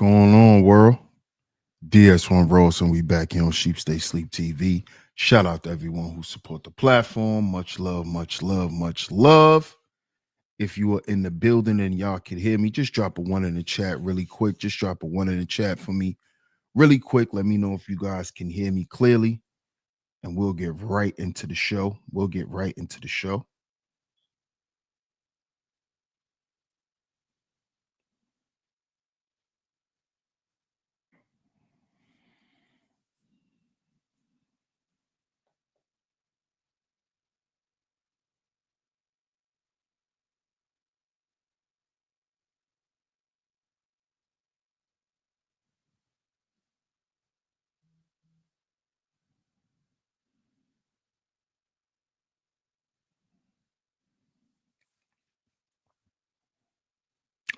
going on, world? DS1 Ross, and we back here on Sheep Stay Sleep TV. Shout out to everyone who support the platform. Much love, much love, much love. If you are in the building and y'all can hear me, just drop a one in the chat really quick. Just drop a one in the chat for me really quick. Let me know if you guys can hear me clearly, and we'll get right into the show. We'll get right into the show.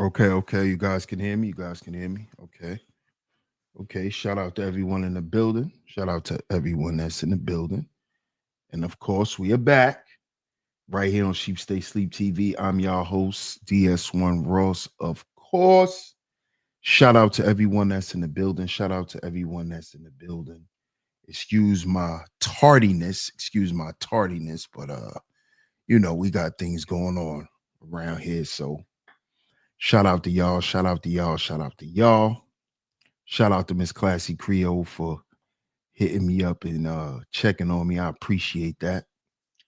Okay. You guys can hear me. You guys can hear me. Okay. Shout out to everyone in the building. Shout out to everyone that's in the building. And of course, we are back right here on Sheep Stay Sleep TV. I'm your host, DS1 Ross, of course. Shout out to everyone that's in the building. Shout out to everyone that's in the building. Excuse my tardiness, but we got things going on around here. So shout out to y'all, shout out to y'all, shout out to y'all. Shout out to Miss Classy Creole for hitting me up and checking on me. I appreciate that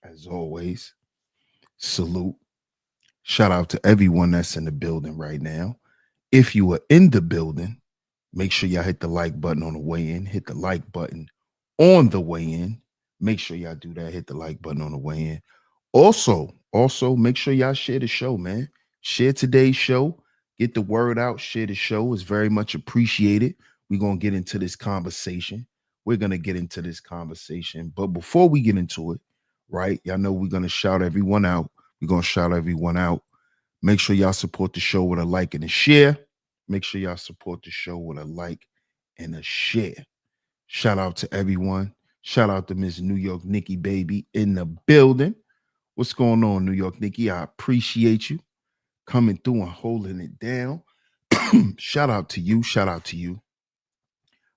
as always. Salute. Shout out to everyone that's in the building right now. If you are in the building, make sure y'all hit the like button on the way in. Hit the like button on the way in. Make sure y'all do that. Hit the like button on the way in. Also, make sure y'all share the show, man. Share today's show. Get the word out. Share the show. It's very much appreciated. We're going to get into this conversation. But before we get into it, right, y'all know we're going to shout everyone out. We're going to shout everyone out. Make sure y'all support the show with a like and a share. Make sure y'all support the show with a like and a share. Shout out to everyone. Shout out to Miss New York Nikki Baby in the building. What's going on, New York Nikki? I appreciate you coming through and holding it down. Shout out to you. Shout out to you.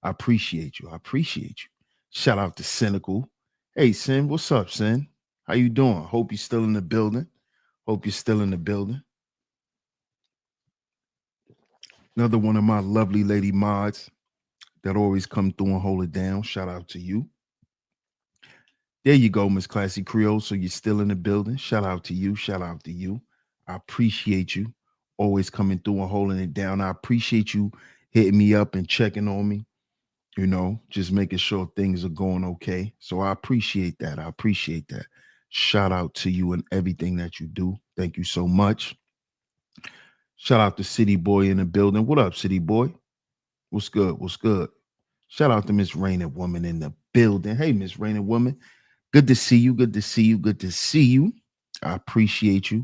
I appreciate you. I appreciate you. Shout out to Cynical. Hey, Sin, what's up, Sin? How you doing? Hope you're still in the building. Hope you're still in the building. Another one of my lovely lady mods that always come through and hold it down. Shout out to you. There you go, Miss Classy Creole. So you're still in the building. Shout out to you. Shout out to you. I appreciate you always coming through and holding it down. I appreciate you hitting me up and checking on me, just making sure things are going okay. So I appreciate that. I appreciate that. Shout out to you and everything that you do. Thank you so much. Shout out to City Boy in the building. What up, City Boy? What's good? What's good? Shout out to Miss Raina Woman in the building. Hey, Miss Raina Woman. Good to see you. Good to see you. Good to see you. I appreciate you.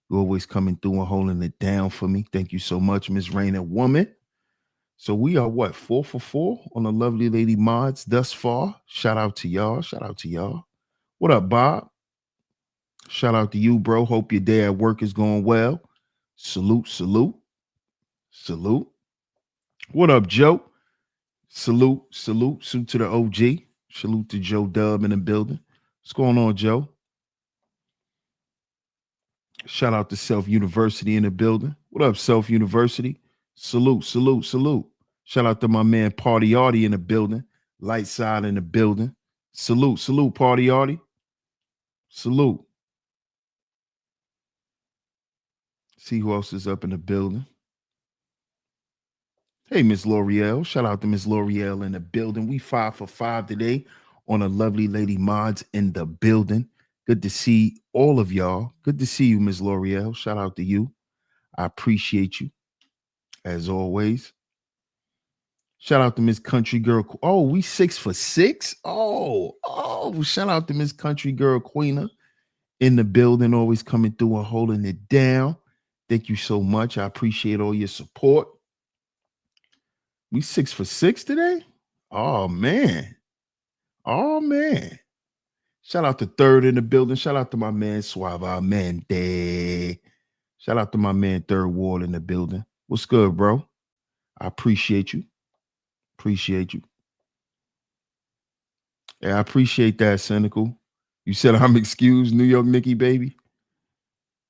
You're always coming through and holding it down for me. Thank you so much, Miss Raina Woman. So we are what, 4 for 4 on the lovely lady mods thus far. Shout out to y'all. Shout out to y'all. What up, Bob? Shout out to you, bro. Hope your day at work is going well. Salute, salute, salute. What up, Joe? Salute to the OG. Salute to Joe Dub in the building. What's going on, Joe? Shout out to Self University in the building. What up, Self University? Salute. Shout out to my man Party Artie in the building. Light side in the building. Salute, Party Artie. Salute. See who else is up in the building. Hey, Miss L'Oreal. Shout out to Miss L'Oreal in the building. We 5 for 5 today on a lovely lady mods in the building. Good to see all of y'all. Good to see you, Miss L'Oreal. Shout out to you. I appreciate you as always. Shout out to Miss Country Girl. Oh, we 6 for 6. Shout out to Miss Country Girl Queena in the building, always coming through and holding it down. Thank you so much. I appreciate all your support. We 6 for 6 today. Oh man. Shout out to Third in the building. Shout out to my man Suavemente. Shout out to my man Third Ward in the building. What's good, bro? I appreciate you. Appreciate you. Yeah, I appreciate that, Cynical. You said I'm excused, New York Nikki, baby.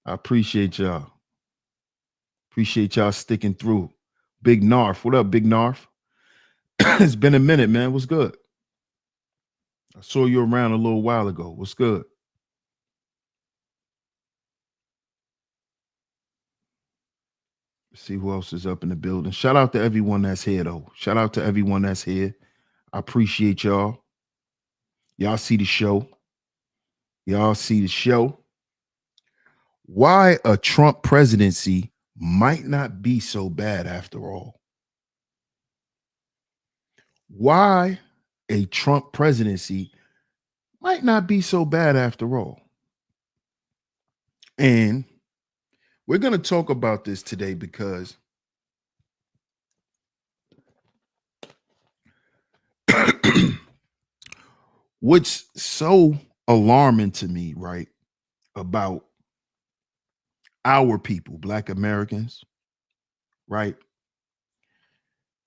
I appreciate y'all. Appreciate y'all sticking through. Big Narf. What up, Big Narf? It's been a minute, man. What's good? I saw you around a little while ago. What's good? Let's see who else is up in the building. Shout out to everyone that's here, though. Shout out to everyone that's here. I appreciate y'all. Y'all see the show. Y'all see the show. Why a Trump presidency might not be so bad after all. Why a Trump presidency might not be so bad after all. And we're going to talk about this today because what's so alarming to me, right, about our people, Black Americans, right?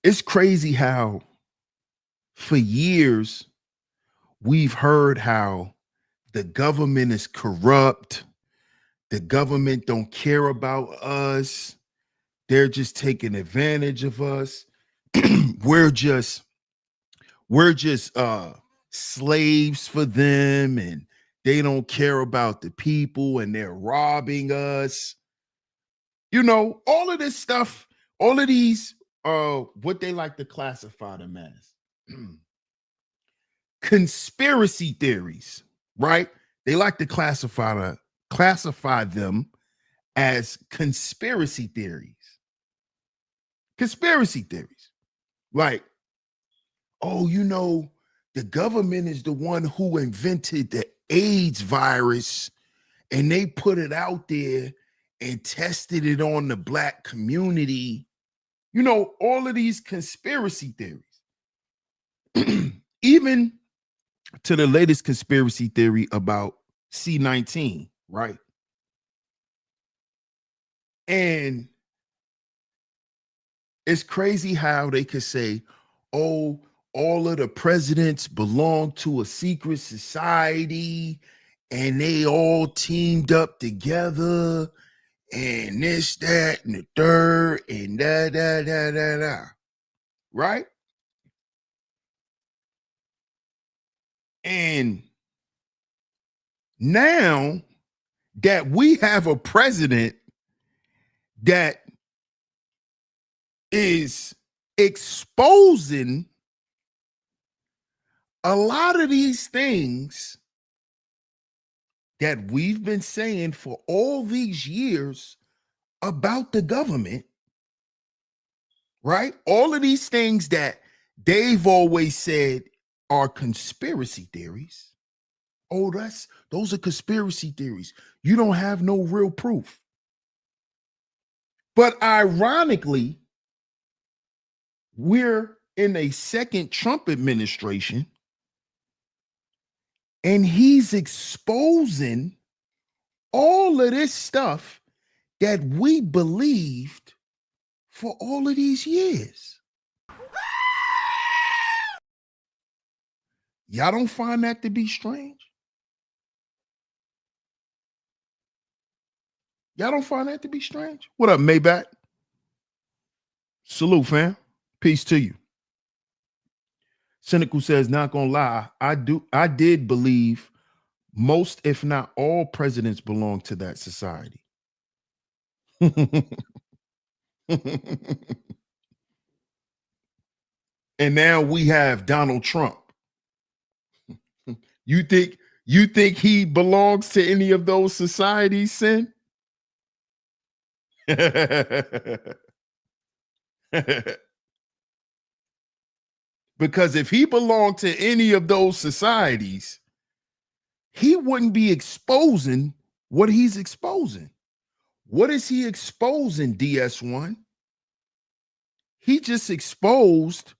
It's crazy how for years we've heard how the government is corrupt. The government don't care about us. They're just taking advantage of us. we're just slaves for them, and they don't care about the people, and they're robbing us. You know, all of this stuff, all of these what they like to classify them as conspiracy theories, right? They like to classify them as conspiracy theories. Conspiracy theories. Like, oh, you know, the government is the one who invented the AIDS virus, and they put it out there and tested it on the Black community. You know, all of these conspiracy theories. Even to the latest conspiracy theory about C-19, right? And it's crazy how they could say, oh, all of the presidents belong to a secret society and they all teamed up together and this, that, and the third, and da. Right? And now that we have a president that is exposing a lot of these things that we've been saying for all these years about the government, right? All of these things that they've always said are conspiracy theories. Oh, those are conspiracy theories. You don't have no real proof. But ironically, we're in a second Trump administration, and he's exposing all of this stuff that we believed for all of these years. Y'all don't find that to be strange? Y'all don't find that to be strange? What up, Maybach? Salute, fam. Peace to you. Cynical says, not gonna lie, I did believe most, if not all, presidents belong to that society. And now we have Donald Trump. You think he belongs to any of those societies, Sin? Because if he belonged to any of those societies, he wouldn't be exposing what he's exposing. What is he exposing, DS1? He just exposed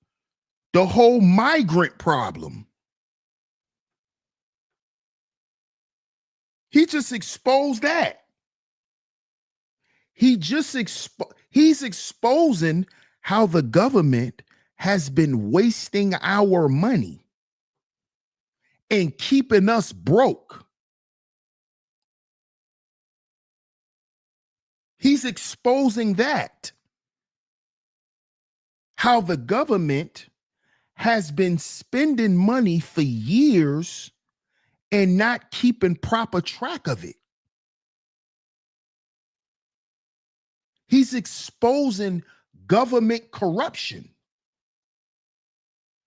the whole migrant problem. He just exposed that. He's exposing how the government has been wasting our money and keeping us broke. He's exposing that. How the government has been spending money for years and not keeping proper track of it. He's exposing government corruption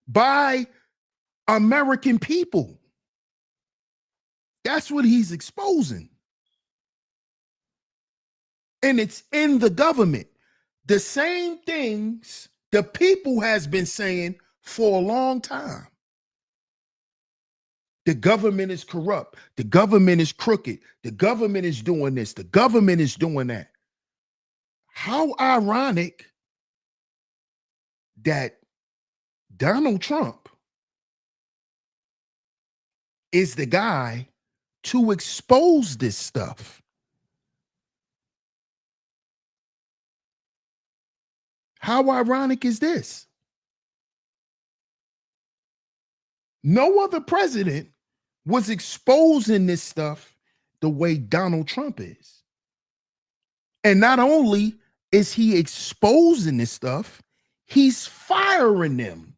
by American people. That's what he's exposing. And it's in the government. The same things the people has been saying for a long time. The government is corrupt. The government is crooked. The government is doing this. The government is doing that. How ironic that Donald Trump is the guy to expose this stuff. How ironic is this? No other president was exposing this stuff the way Donald Trump is. And not only is he exposing this stuff, he's firing them.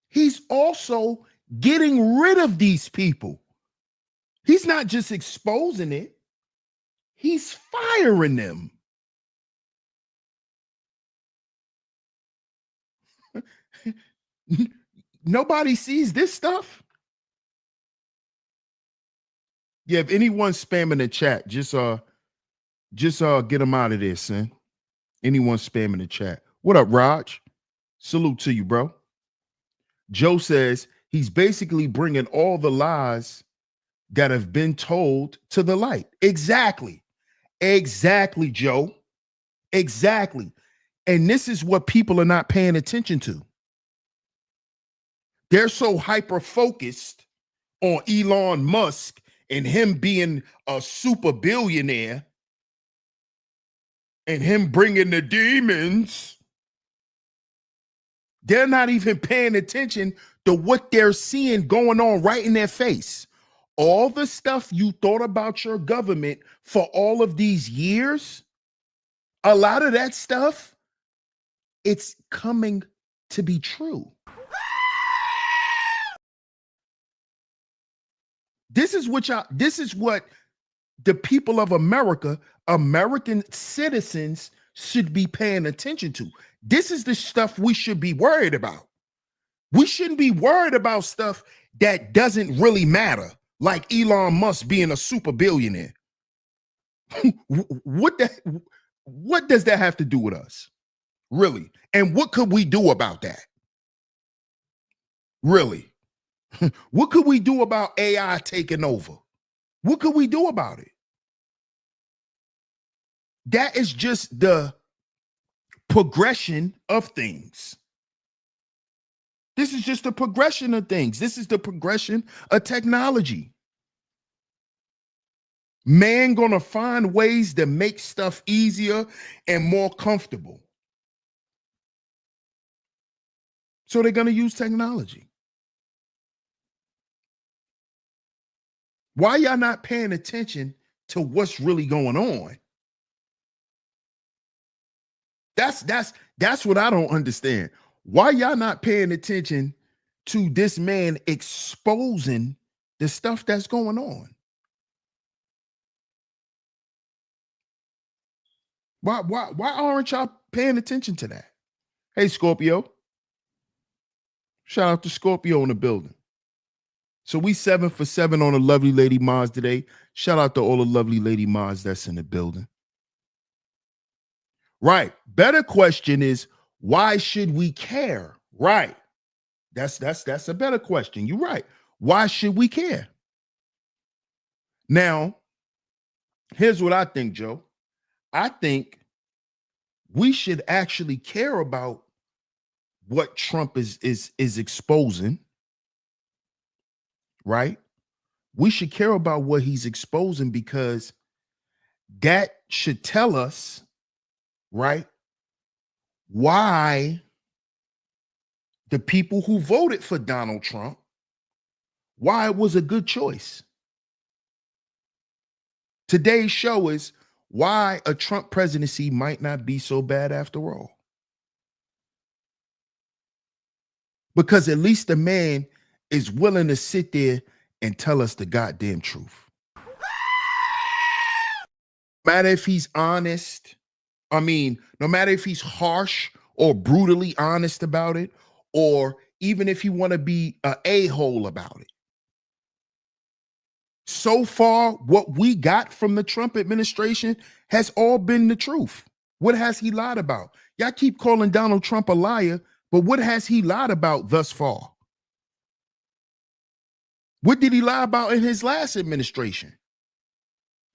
He's also getting rid of these people. He's not just exposing it, he's firing them. Nobody sees this stuff. Yeah, if anyone's spamming the chat, just get them out of there, son. Anyone spamming the chat. What up, Raj? Salute to you, bro. Joe says he's basically bringing all the lies that have been told to the light. Exactly. Exactly, Joe. Exactly. And this is what people are not paying attention to. They're so hyper-focused on Elon Musk and him being a super billionaire and him bringing the demons. They're not even paying attention to what they're seeing going on right in their face. All the stuff you thought about your government for all of these years, a lot of that stuff, it's coming to be true. This is what the people of America, American citizens, should be paying attention to. This is the stuff we should be worried about. We shouldn't be worried about stuff that doesn't really matter, like Elon Musk being a super billionaire. What does that have to do with us? Really? And what could we do about that? Really? What could we do about AI taking over? What could we do about it? That is just the progression of things. This is just the progression of things. This is the progression of technology. Man gonna find ways to make stuff easier and more comfortable. So they're gonna use technology. Why y'all not paying attention to what's really going on? That's what I don't understand. Why y'all not paying attention to this man exposing the stuff that's going on? Why aren't y'all paying attention to that? Hey, Scorpio. Shout out to Scorpio in the building. So we 7 for 7 on the lovely lady Mars today. Shout out to all the lovely lady Mars that's in the building. Right. Better question is, why should we care? Right. That's a better question. You're right. Why should we care? Now, here's what I think, Joe. I think we should actually care about what Trump is exposing. Right? We should care about what he's exposing, because that should tell us, right, why the people who voted for Donald Trump, why it was a good choice. Today's show is why a Trump presidency might not be so bad after all. Because at least the man is willing to sit there and tell us the goddamn truth. No matter if he's honest, no matter if he's harsh or brutally honest about it, or even if you want to be an a-hole about it. So far, what we got from the Trump administration has all been the truth. What has he lied about? Y'all keep calling Donald Trump a liar, but what has he lied about thus far? What did he lie about in his last administration?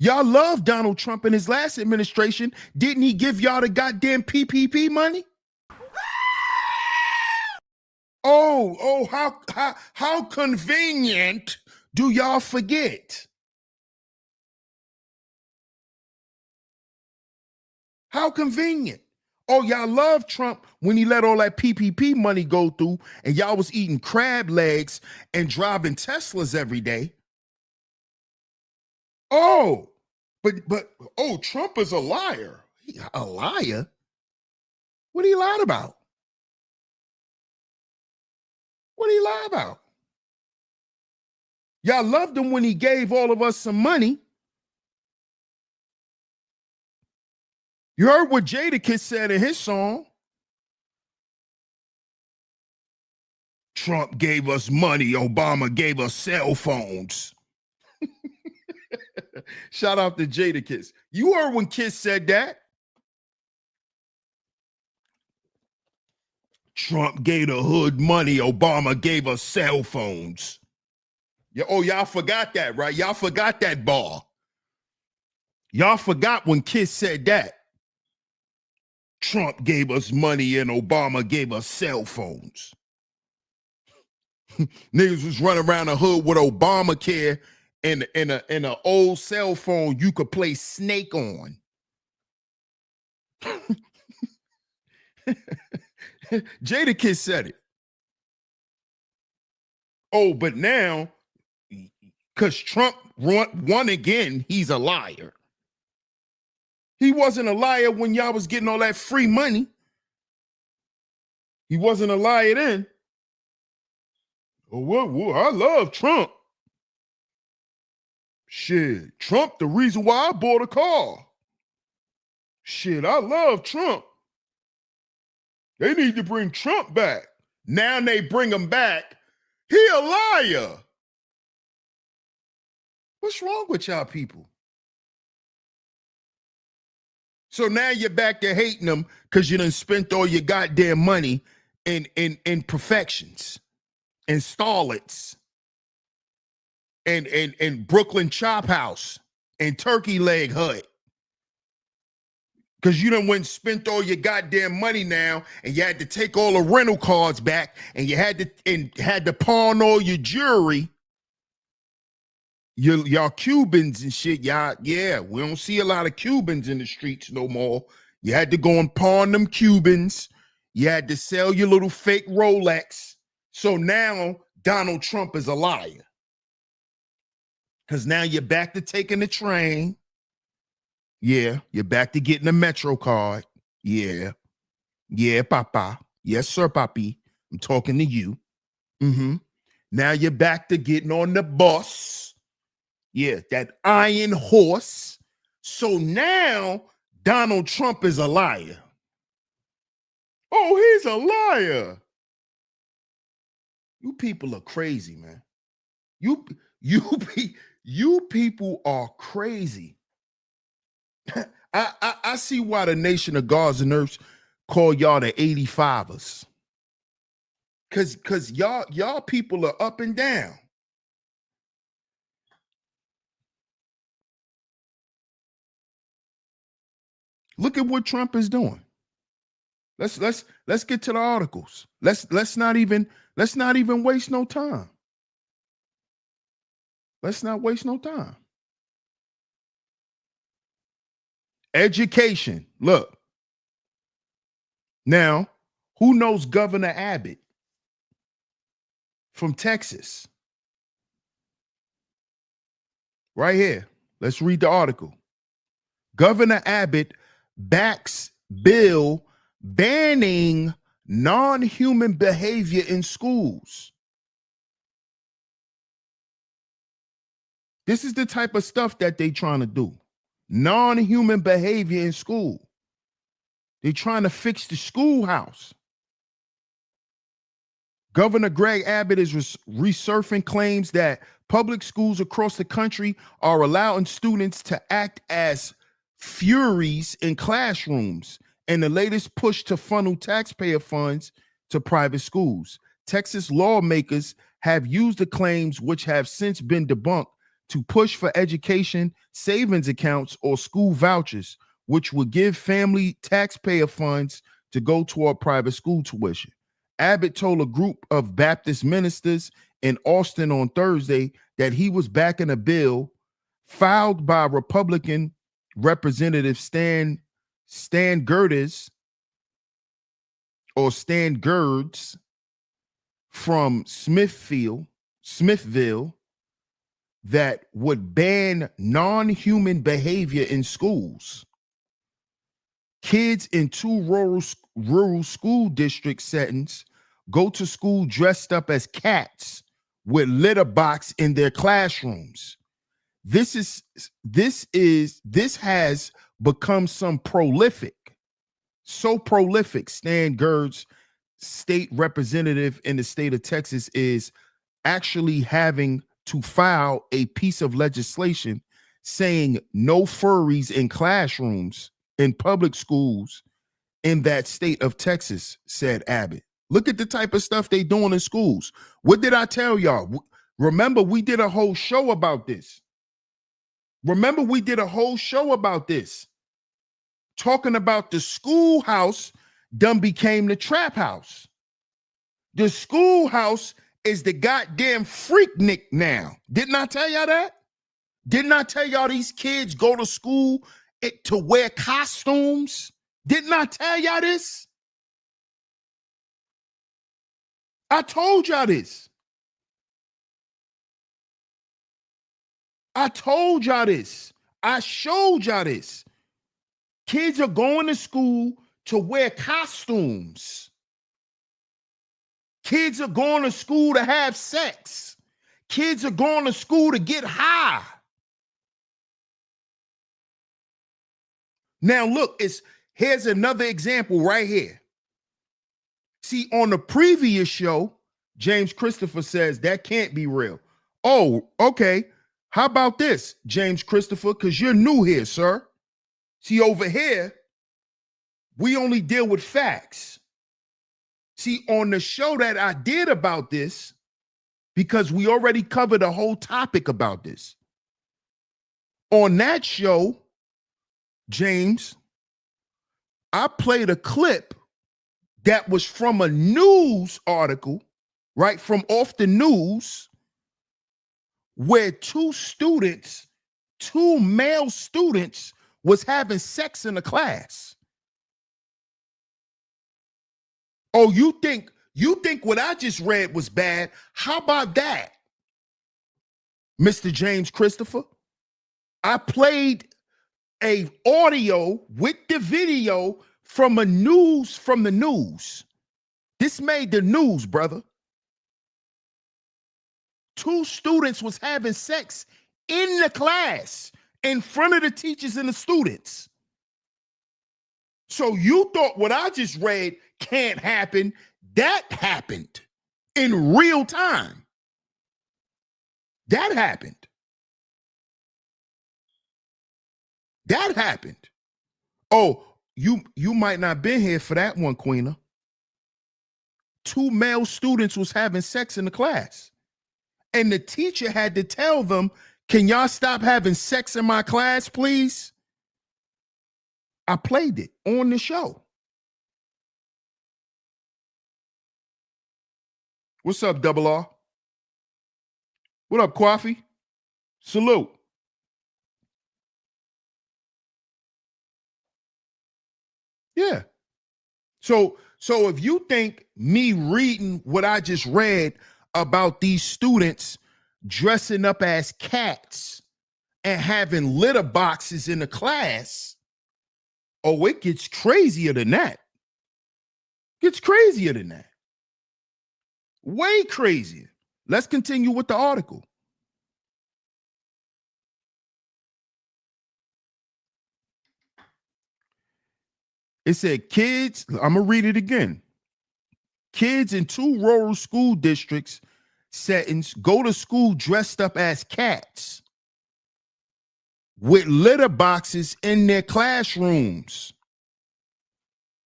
Y'all love Donald Trump in his last administration. Didn't he give y'all the goddamn PPP money? How convenient do y'all forget? How convenient. Oh, y'all love Trump when he let all that PPP money go through and y'all was eating crab legs and driving Teslas every day. Oh, but Trump is a liar. A liar? What he lied about? What he lied about? Y'all loved him when he gave all of us some money. You heard what Jadakiss said in his song. Trump gave us money. Obama gave us cell phones. Shout out to Jadakiss. You heard when Kiss said that. Trump gave the hood money. Obama gave us cell phones. Y'all forgot that, right? Y'all forgot that bar. Y'all forgot when Kiss said that. Trump gave us money and Obama gave us cell phones. Niggas was running around the hood with Obamacare and an old cell phone you could play Snake on. Jadakiss said it. Oh, but now, because Trump won again, he's a liar. He wasn't a liar when y'all was getting all that free money. He wasn't a liar then. Oh, I love Trump. Shit, Trump the reason why I bought a car. Shit, I love Trump. They need to bring Trump back. Now they bring him back. He a liar. What's wrong with y'all people? So now you're back to hating them because you done spent all your goddamn money in perfections and starlets and Brooklyn Chop House and Turkey Leg Hut. Because you done went and spent all your goddamn money now, and you had to take all the rental cars back, and you had to pawn all your jewelry. Y'all Cubans and shit, y'all, yeah, we don't see a lot of Cubans in the streets no more. You had to go and pawn them Cubans. You had to sell your little fake Rolex. So now Donald Trump is a liar. Because now you're back to taking the train. Yeah, you're back to getting a Metro card. Yeah. Yeah, Papa. Yes, sir, Papi. I'm talking to you. Now you're back to getting on the bus. Yeah, that iron horse. So now Donald Trump is a liar. Oh, he's a liar. You people are crazy, man. You people are crazy. I see why the nation of gods and earths call y'all the 85ers. Cause y'all people are up and down. Look at what Trump is doing. Let's get to the articles. Let's not even waste no time. Let's not waste no time. Education. Look. Now, who knows Governor Abbott from Texas? Right here. Let's read the article. Governor Abbott backs bill banning non-human behavior in schools. This is the type of stuff that they trying to do. Non-human behavior in school. They trying to fix the schoolhouse. Governor Greg Abbott is resurfacing claims that public schools across the country are allowing students to act as furies in classrooms and the latest push to funnel taxpayer funds to private schools. Texas lawmakers have used the claims, which have since been debunked, to push for education savings accounts or school vouchers, which would give family taxpayer funds to go toward private school tuition. Abbott told a group of Baptist ministers in Austin on Thursday that he was backing a bill filed by Republican Representative Stan Gerdes from Smithville, that would ban non-human behavior in schools. Kids in two rural school district settings go to school dressed up as cats with litter box in their classrooms. This has become so prolific. Stan Gerdes, state representative in the state of Texas, is actually having to file a piece of legislation saying no furries in classrooms in public schools in that state of Texas, said Abbott. Look at the type of stuff they doing in schools. What did I tell y'all? Remember, we did a whole show about this. Talking about the schoolhouse done became the trap house. The schoolhouse is the goddamn Freaknik now. Didn't I tell y'all that? Didn't I tell y'all these kids go to school to wear costumes? Didn't I tell y'all this? I told y'all this. I showed y'all this. Kids are going to school to wear costumes. Kids are going to school to have sex. Kids are going to school to get high. Now look, here's another example right here. See, on the previous show, James Christopher says that can't be real. Oh, okay. How about this, James Christopher? Because you're new here, sir. See, over here, we only deal with facts. See, on the show that I did about this, because we already covered a whole topic about this. On that show, James, I played a clip that was from a news article, right, from off the news, where two male students was having sex in a class. Oh, you think what I just read was bad? How about that, Mr. James Christopher? I played a audio with the video from the news. This made the news, brother. Two students was having sex in the class in front of the teachers and the students. So you thought what I just read can't happen. That happened in real time. That happened. Oh, you might not been here for that one, Queena. Two male students was having sex in the class. And the teacher had to tell them, can y'all stop having sex in my class, please? I played it on the show. What's up, Double R? What up, Coffee? Salute. Yeah. So if you think me reading what I just read about these students dressing up as cats and having litter boxes in the class, oh, it gets crazier than that. Gets crazier than that. Way crazier. Let's continue with the article. It said kids, I'm going to read it again. Kids in 2 rural school districts settings go to school dressed up as cats with litter boxes in their classrooms.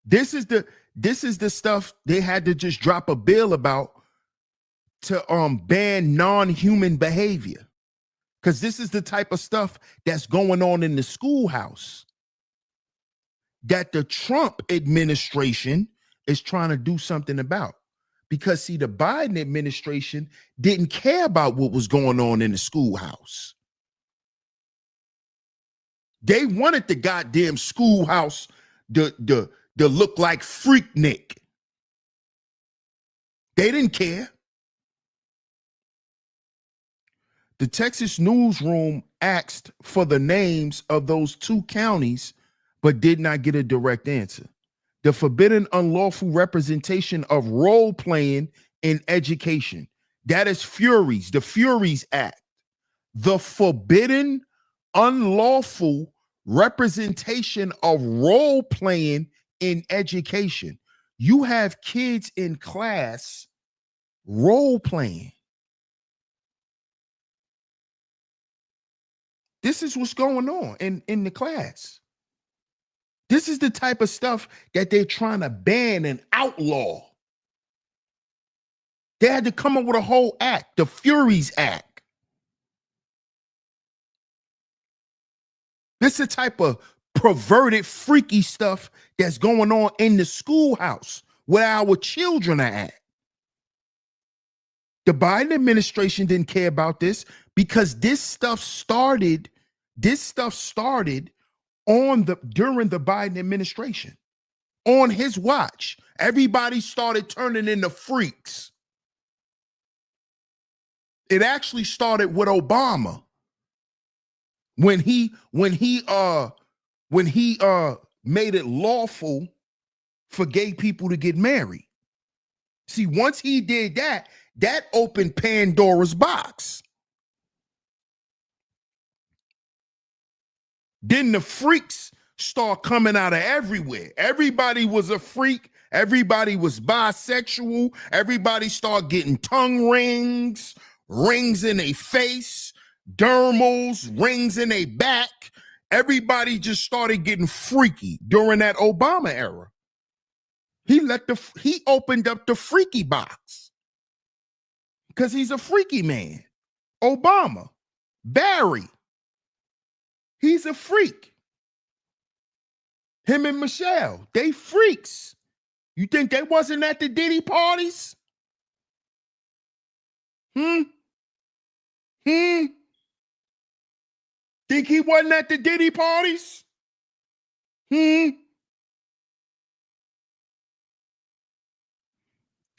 This is the stuff they had to just drop a bill about to ban non-human behavior. Because this is the type of stuff that's going on in the schoolhouse that the Trump administration is trying to do something about. Because see, the Biden administration didn't care about what was going on in the schoolhouse. They wanted the goddamn schoolhouse to look like Freaknik. They didn't care. The Texas newsroom asked for the names of those 2 counties, but did not get a direct answer. The forbidden unlawful representation of role playing in education. That is Furies, the Furies Act. The forbidden unlawful representation of role playing in education. You have kids in class role playing. This is what's going on in the class. This is the type of stuff that they're trying to ban and outlaw. They had to come up with a whole act, the Furies Act. This is the type of perverted, freaky stuff that's going on in the schoolhouse where our children are at. The Biden administration didn't care about this because this stuff started during the Biden administration. On his watch, everybody started turning into freaks. It actually started with Obama when he made it lawful for gay people to get married. See, once he did that, that opened Pandora's box. Then the freaks start coming out of everywhere. Everybody was a freak. Everybody was bisexual. Everybody started getting tongue rings, rings in their face, dermals, rings in their back. Everybody just started getting freaky during that Obama era. He opened up the freaky box because he's a freaky man. Obama, Barry, he's a freak. Him and Michelle, they freaks. You think they wasn't at the Diddy parties? Think he wasn't at the Diddy parties?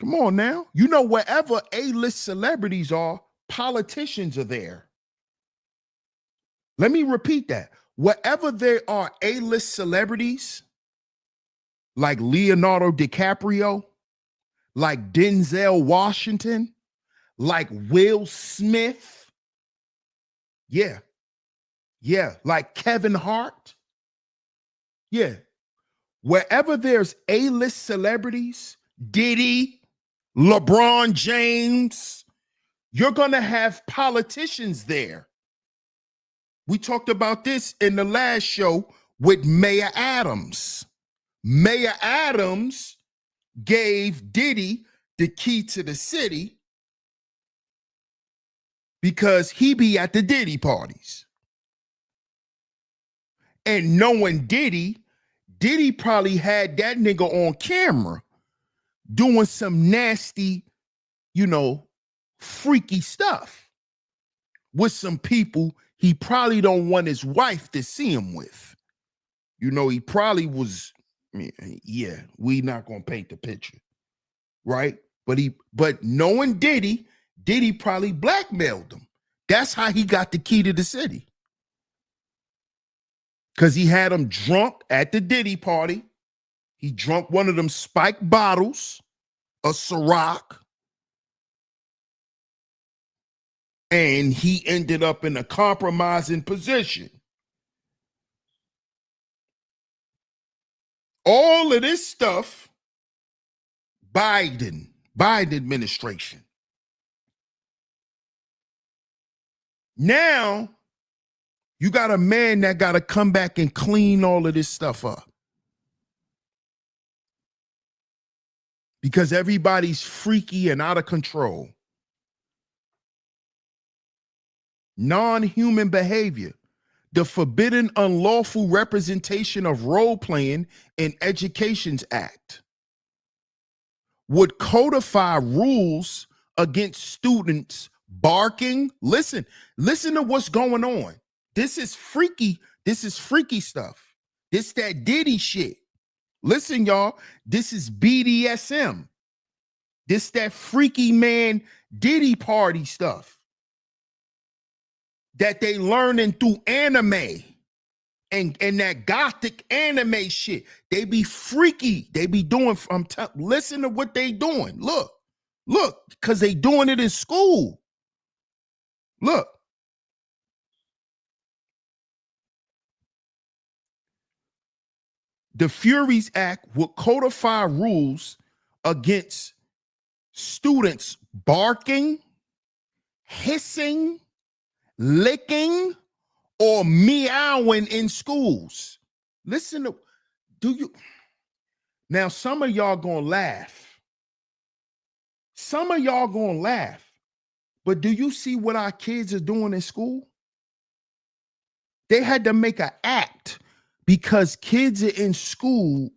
Come on now. You know, wherever A-list celebrities are, politicians are there. Let me repeat that. Wherever there are A-list celebrities, like Leonardo DiCaprio, like Denzel Washington, like Will Smith, like Kevin Hart, wherever there's A-list celebrities, Diddy, LeBron James, you're going to have politicians there. We talked about this in the last show with Mayor Adams. Mayor Adams gave Diddy the key to the city because he be at the Diddy parties. And knowing Diddy probably had that nigga on camera doing some nasty, freaky stuff with some people he probably don't want his wife to see him with. He probably was Yeah, we not gonna paint the picture, right? But knowing Diddy probably blackmailed him. That's how he got the key to the city. Because he had him drunk at the Diddy party. He drunk one of them spiked bottles of Ciroc. And he ended up in a compromising position. All of this stuff, Biden administration. Now, you got a man that got to come back and clean all of this stuff up. Because everybody's freaky and out of control. Non-human behavior. The Forbidden Unlawful Representation of Role-Playing in Educations Act would codify rules against students barking. Listen to what's going on. This is freaky stuff. This that Diddy shit. Listen, y'all, this is BDSM. This that freaky man Diddy party stuff that they learning through anime and that gothic anime shit. They be freaky. They be doing, listen to what they doing. Look, because they doing it in school. Look. The Furies Act would codify rules against students barking, hissing, licking, or meowing in schools. Listen to, now some of y'all gonna laugh. But do you see what our kids are doing in school? They had to make an act because kids are in school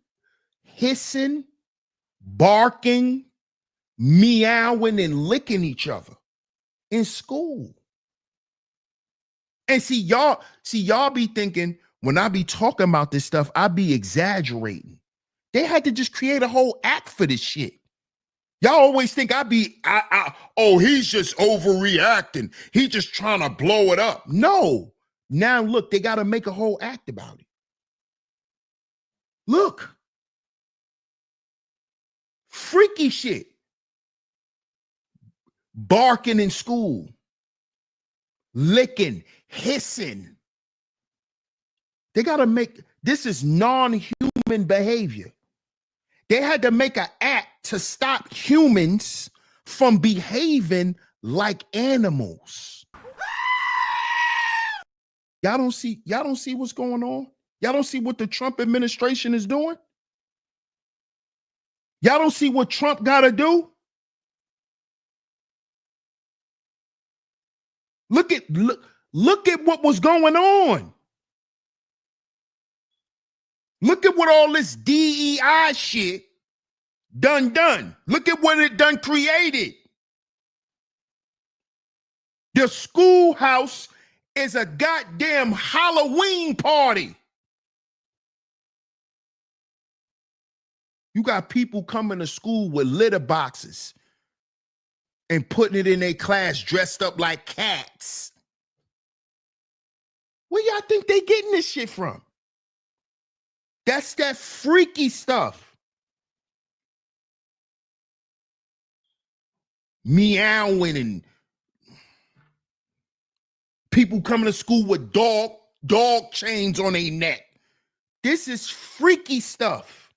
hissing, barking, meowing, and licking each other in school. And see y'all be thinking when I be talking about this stuff, I be exaggerating. They had to just create a whole act for this shit. Y'all always think he's just overreacting. He just trying to blow it up. No. Now look, they got to make a whole act about it. Look. Freaky shit. Barking in school. Licking, hissing. They got to make, this is non-human behavior. They had to make an act to stop humans from behaving like animals. Y'all don't see what's going on? Y'all don't see what the Trump administration is doing? Y'all don't see what Trump got to do? Look at what was going on. Look at what all this DEI shit done. Look at what it done created. The Schoolhouse is a goddamn Halloween party. You got people coming to school with litter boxes and putting it in their class dressed up like cats. Where y'all think they getting this shit from? That's that freaky stuff. Meowing and people coming to school with dog chains on their neck. This is freaky stuff.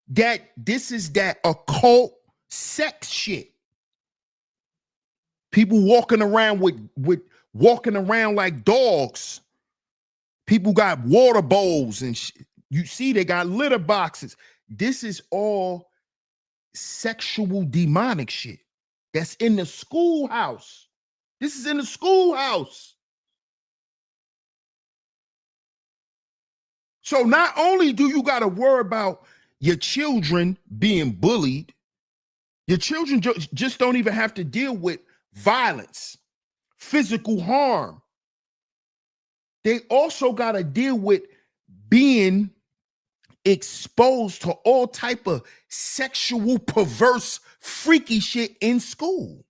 This is that occult sex shit. People walking around walking around like dogs. People got water bowls and you see they got litter boxes. This is all sexual demonic shit that's in the schoolhouse. This is in the schoolhouse. So not only do you got to worry about your children being bullied, your children just don't even have to deal with violence, physical harm. They also got to deal with being exposed to all type of sexual, perverse, freaky shit in school.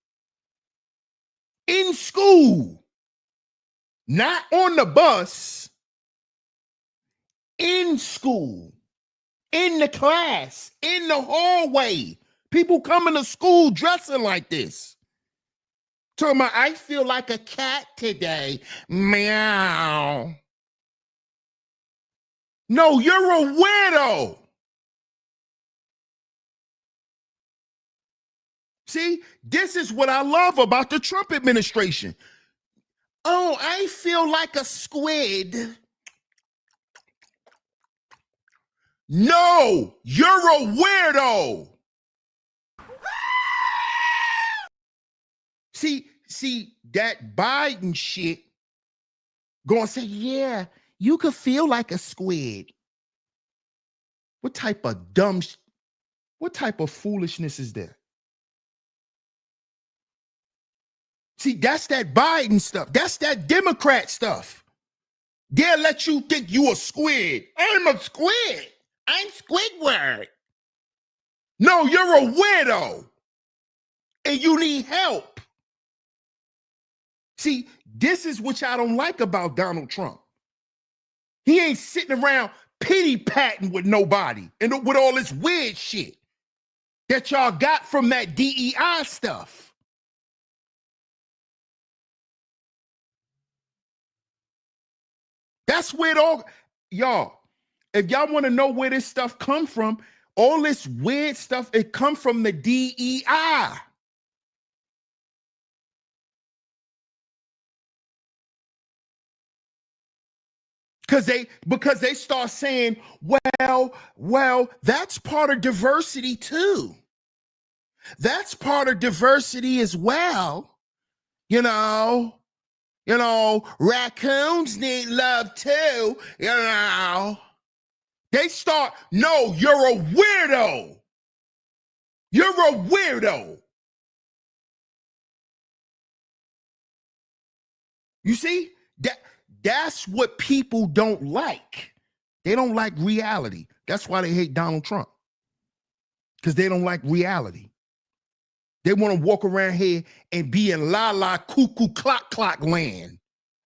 In school. Not on the bus. In school. In the class. In the hallway. People coming to school dressing like this. Talking about, I feel like a cat today. Meow. No, you're a weirdo. See, this is what I love about the Trump administration. Oh, I feel like a squid. No, you're a weirdo. See, that Biden shit gonna say, yeah, you could feel like a squid. What type of what type of foolishness is that? See, that's that Biden stuff. That's that Democrat stuff. They'll let you think you a squid. I'm a squid. I'm Squidward. No, you're a weirdo. And you need help. See, this is what I don't like about Donald Trump. He ain't sitting around pity-patting with nobody and with all this weird shit that y'all got from that DEI stuff. That's where it all, y'all, if y'all want to know where this stuff come from, all this weird stuff, it come from the DEI. Because they start saying, well, that's part of diversity too. That's part of diversity as well. You know, raccoons need love too, They start, no, you're a weirdo. You're a weirdo. You see? That's what people don't like. They don't like reality. That's why they hate Donald Trump. Because they don't like reality. They want to walk around here and be in la cuckoo clock land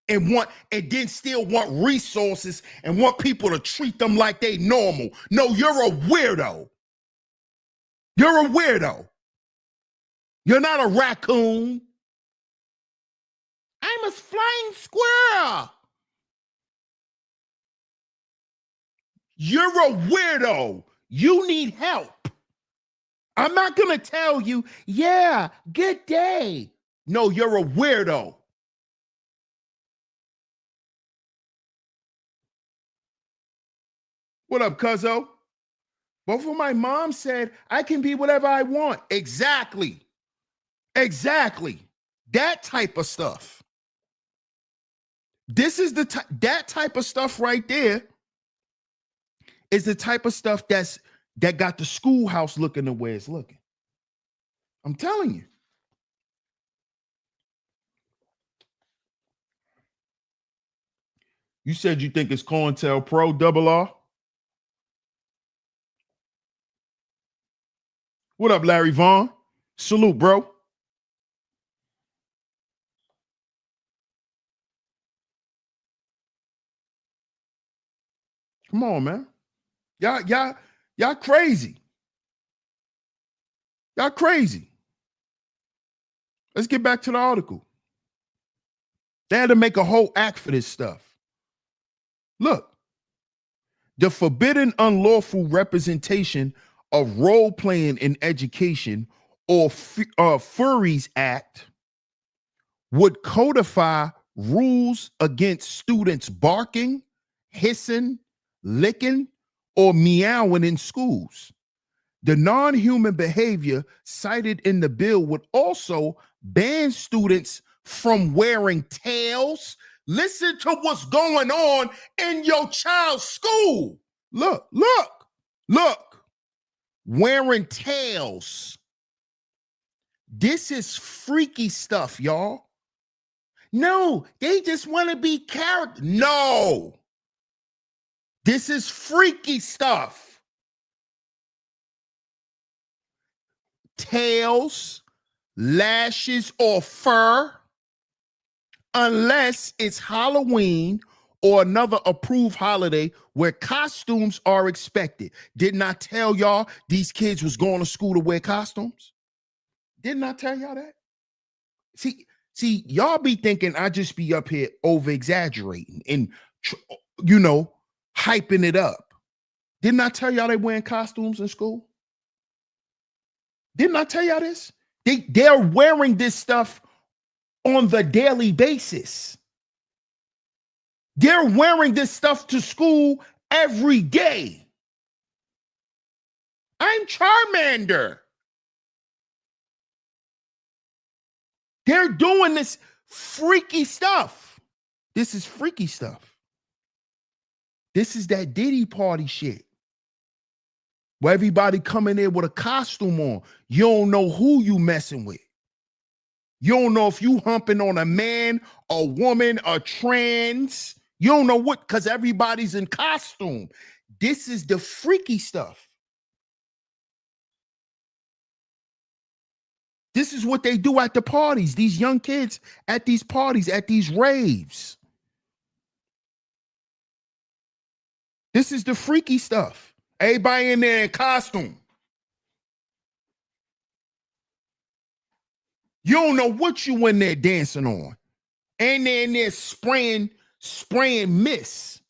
and then still want resources and want people to treat them like they normal. No, you're a weirdo. You're a weirdo. You're not a raccoon. I'm a flying squirrel. You're a weirdo. You need help. I'm not going to tell you, yeah, good day. No, you're a weirdo. What up, cuzzo? Both of my mom said I can be whatever I want. Exactly. That type of stuff. This is that type of stuff right there is the type of stuff that got the schoolhouse looking the way it's looking. I'm telling you. You said you think it's COINTELPRO, double R? What up, Larry Vaughn? Salute, bro. Come on, man. Y'all crazy. Y'all crazy. Let's get back to the article. They had to make a whole act for this stuff. Look, the forbidden unlawful representation of role-playing in education, or Furries Act, would codify rules against students barking, hissing, licking, or meowing in schools. The non-human behavior cited in the bill would also ban students from wearing tails. Listen to what's going on in your child's school. Look. Wearing tails. This is freaky stuff, y'all. No, they just want to be character. No. This is freaky stuff. Tails, lashes, or fur, unless it's Halloween or another approved holiday where costumes are expected. Didn't I tell y'all these kids was going to school to wear costumes? Didn't I tell y'all that? See, y'all be thinking I just be up here over exaggerating and, hyping it up. Didn't I tell y'all they wearing costumes in school? Didn't I tell y'all this? They're wearing this stuff on the daily basis. They're wearing this stuff to school every day. I'm Charmander. They're doing this freaky stuff. This is freaky stuff. This is that Diddy party shit. Where everybody coming in with a costume on. You don't know who you messing with. You don't know if you humping on a man, a woman, a trans. You don't know what, because everybody's in costume. This is the freaky stuff. This is what they do at the parties. These young kids at these parties, at these raves. This is the freaky stuff. Everybody in there in costume. You don't know what you in there dancing on. And they're in there spraying mist.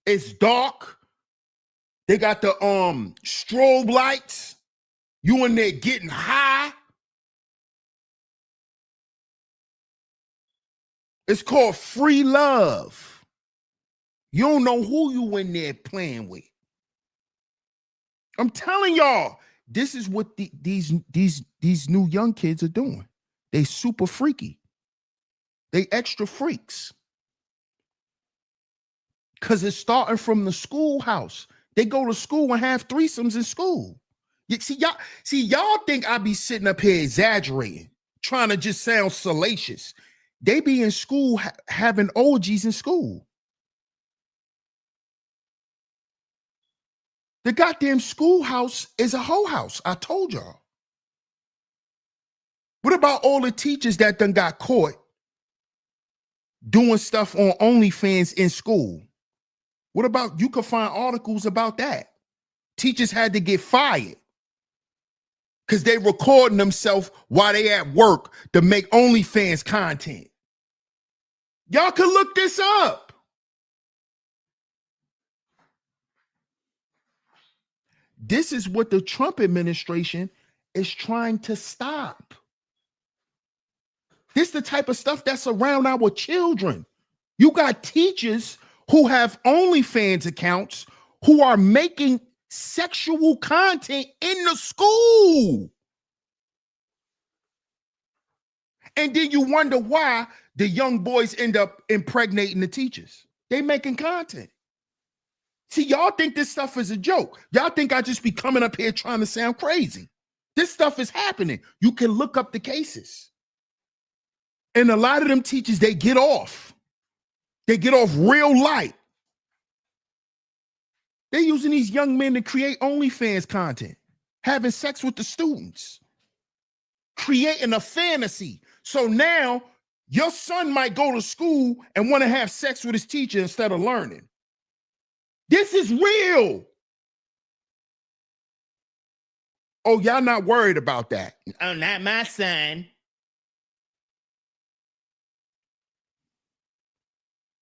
It's dark. They got the strobe lights. You in there getting high. It's called free love. You don't know who you in there playing with. I'm telling y'all, this is what these new young kids are doing. They super freaky. They extra freaks. Because it's starting from the schoolhouse. They go to school and have threesomes in school. Y'all think I be sitting up here exaggerating, trying to just sound salacious. They be in school having orgies in school. The goddamn schoolhouse is a hoe house. I told y'all. What about all the teachers that done got caught doing stuff on OnlyFans in school? What about, you could find articles about that. Teachers had to get fired because they recording themselves while they at work to make OnlyFans content. Y'all can look this up. This is what the Trump administration is trying to stop. This is the type of stuff that's around our children. You got teachers who have OnlyFans accounts who are making sexual content in the school. And then you wonder why the young boys end up impregnating the teachers. They making content. See, y'all think this stuff is a joke. Y'all think I just be coming up here trying to sound crazy. This stuff is happening. You can look up the cases. And a lot of them teachers, they get off. They get off real light. They're using these young men to create OnlyFans content, having sex with the students, creating a fantasy. So now your son might go to school and want to have sex with his teacher instead of learning. This is real. Oh, y'all not worried about that? Oh, not my son.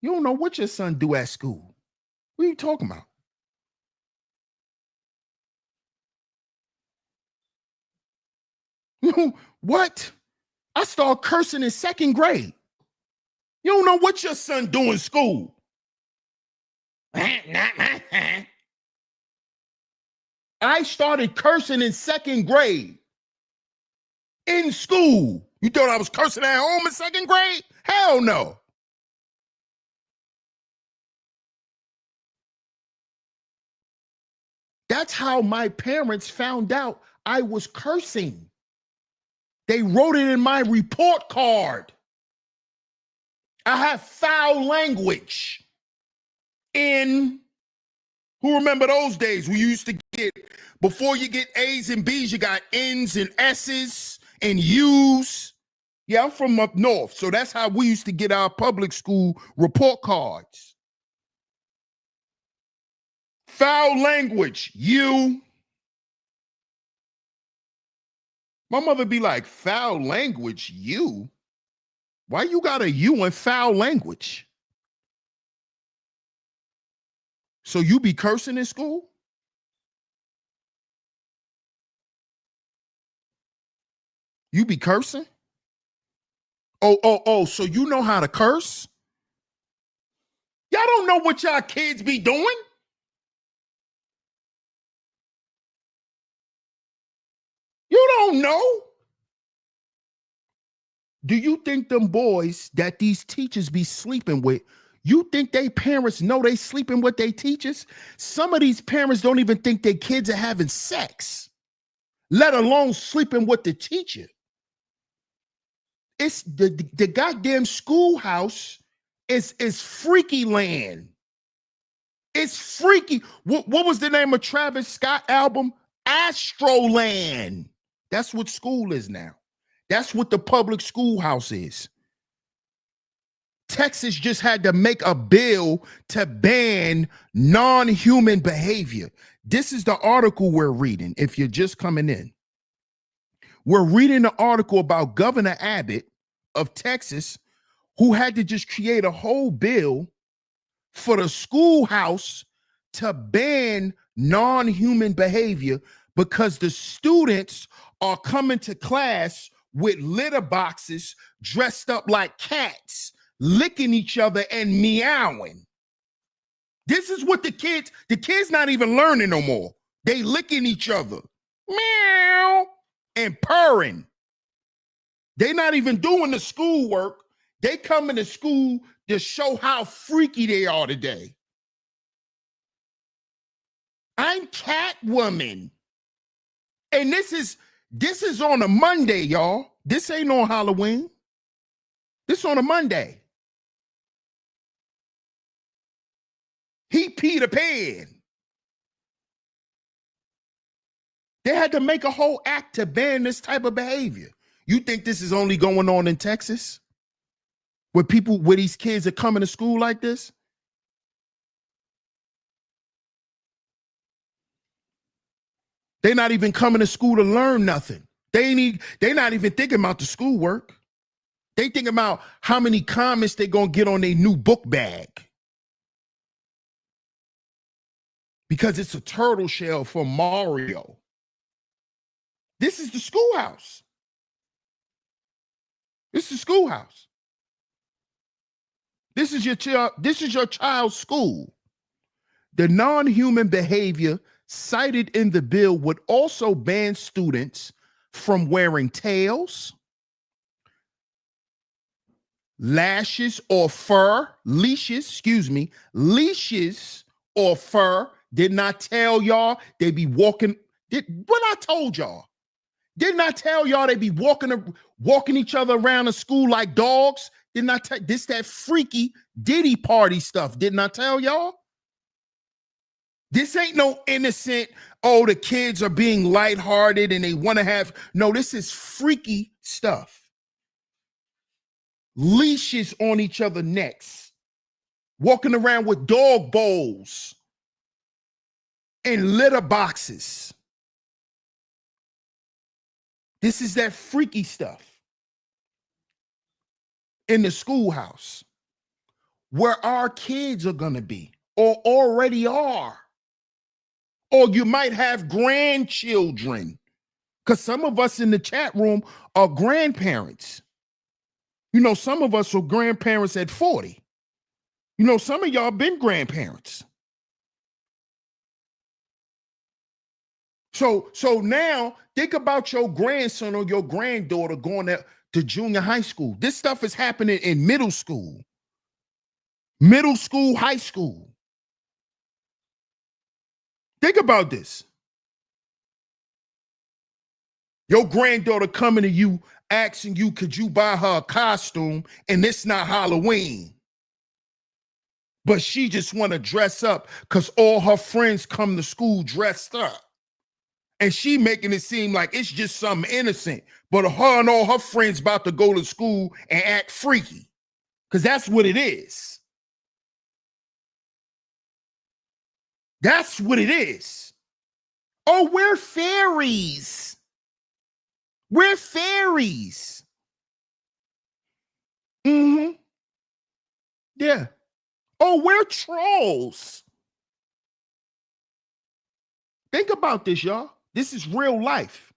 You don't know what your son do at school. What are you talking about? What? I started cursing in 2nd grade. You don't know what your son do in school. Not my son. I started cursing in 2nd grade. In school. You thought I was cursing at home in 2nd grade? Hell no. That's how my parents found out I was cursing. They wrote it in my report card. I have foul language in Who remember those days we used to get, before you get A's and B's, you got N's and S's and U's. Yeah, I'm from up north, so that's how we used to get our public school report cards. Foul language, you. My mother be like, foul language, you? Why you got a you in foul language? So you be cursing in school? You be cursing? Oh, so you know how to curse? Y'all don't know what y'all kids be doing? You don't know? Do you think them boys that these teachers be sleeping with, you think they parents know they sleeping with their teachers? Some of these parents don't even think their kids are having sex, let alone sleeping with the teacher. It's the goddamn schoolhouse is freaky land. It's freaky. What was the name of Travis Scott album? Astroland. That's what school is now. That's what the public schoolhouse is. Texas just had to make a bill to ban non-human behavior. This is the article we're reading. If you're just coming in, we're reading an article about Governor Abbott of Texas, who had to just create a whole bill for the schoolhouse to ban non-human behavior because the students are coming to class with litter boxes dressed up like cats, licking each other and meowing. This is what the kids not even learning no more. They licking each other, meow, and purring. They not even doing the schoolwork. They coming to school to show how freaky they are today. I'm Catwoman. And this is on a Monday, y'all. This ain't on Halloween. This on a Monday. He Peter Pan. They had to make a whole act to ban this type of behavior. You think this is only going on in Texas? Where these kids are coming to school like this? They're not even coming to school to learn nothing. They're not even thinking about the schoolwork. They think about how many comments they're gonna get on their new book bag. Because it's a turtle shell for Mario. This is the schoolhouse. This is schoolhouse. This is your child's school. The non-human behavior cited in the bill would also ban students from wearing tails, leashes or fur or fur. Did not tell y'all they be walking. What I told y'all? Didn't I tell y'all they be walking each other around the school like dogs? Didn't I tell this that freaky Diddy party stuff? Didn't I tell y'all? This ain't no innocent, oh, the kids are being lighthearted and they want to have. No, this is freaky stuff. Leashes on each other's necks, walking around with dog bowls and litter boxes. This is that freaky stuff in the schoolhouse where our kids are going to be or already are. Or you might have grandchildren, because some of us in the chat room are grandparents. You know, some of us are grandparents at 40. You know, some of y'all been grandparents. So now think about your grandson or your granddaughter going to junior high school. This stuff is happening in middle school, high school. Think about this. Your granddaughter coming to you, asking you, could you buy her a costume? And it's not Halloween. but she just want to dress up because all her friends come to school dressed up. And she making it seem like it's just something innocent, but her and all her friends about to go to school and act freaky, because that's what it is. That's what it is. Oh, we're fairies. We're fairies. Mm-hmm. Yeah. Oh, we're trolls. Think about this, y'all. This is real life.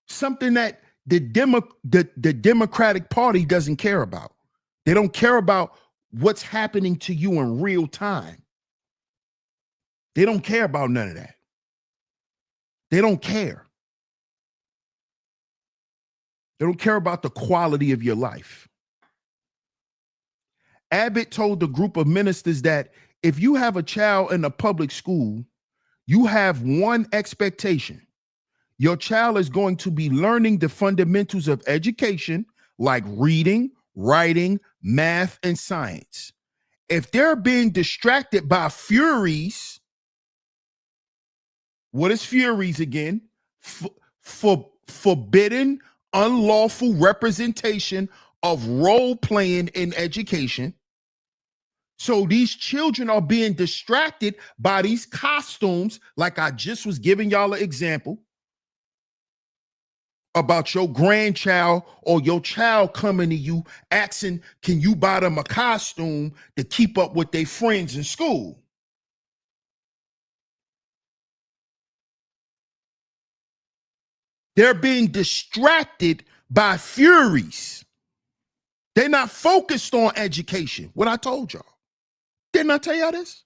Something that the Democratic Party doesn't care about. They don't care about what's happening to you in real time. They don't care about none of that. They don't care. They don't care about the quality of your life. Abbott told the group of ministers that if you have a child in a public school, you have one expectation. Your child is going to be learning the fundamentals of education, like reading, writing, math, and science. If they're being distracted by furies, what is furies again? Forbidden, unlawful representation of role playing in education. So these children are being distracted by these costumes, like I just was giving y'all an example about your grandchild or your child coming to you asking, can you buy them a costume to keep up with their friends in school? They're being distracted by furies. They're not focused on education. What I told y'all. Didn't I tell y'all this?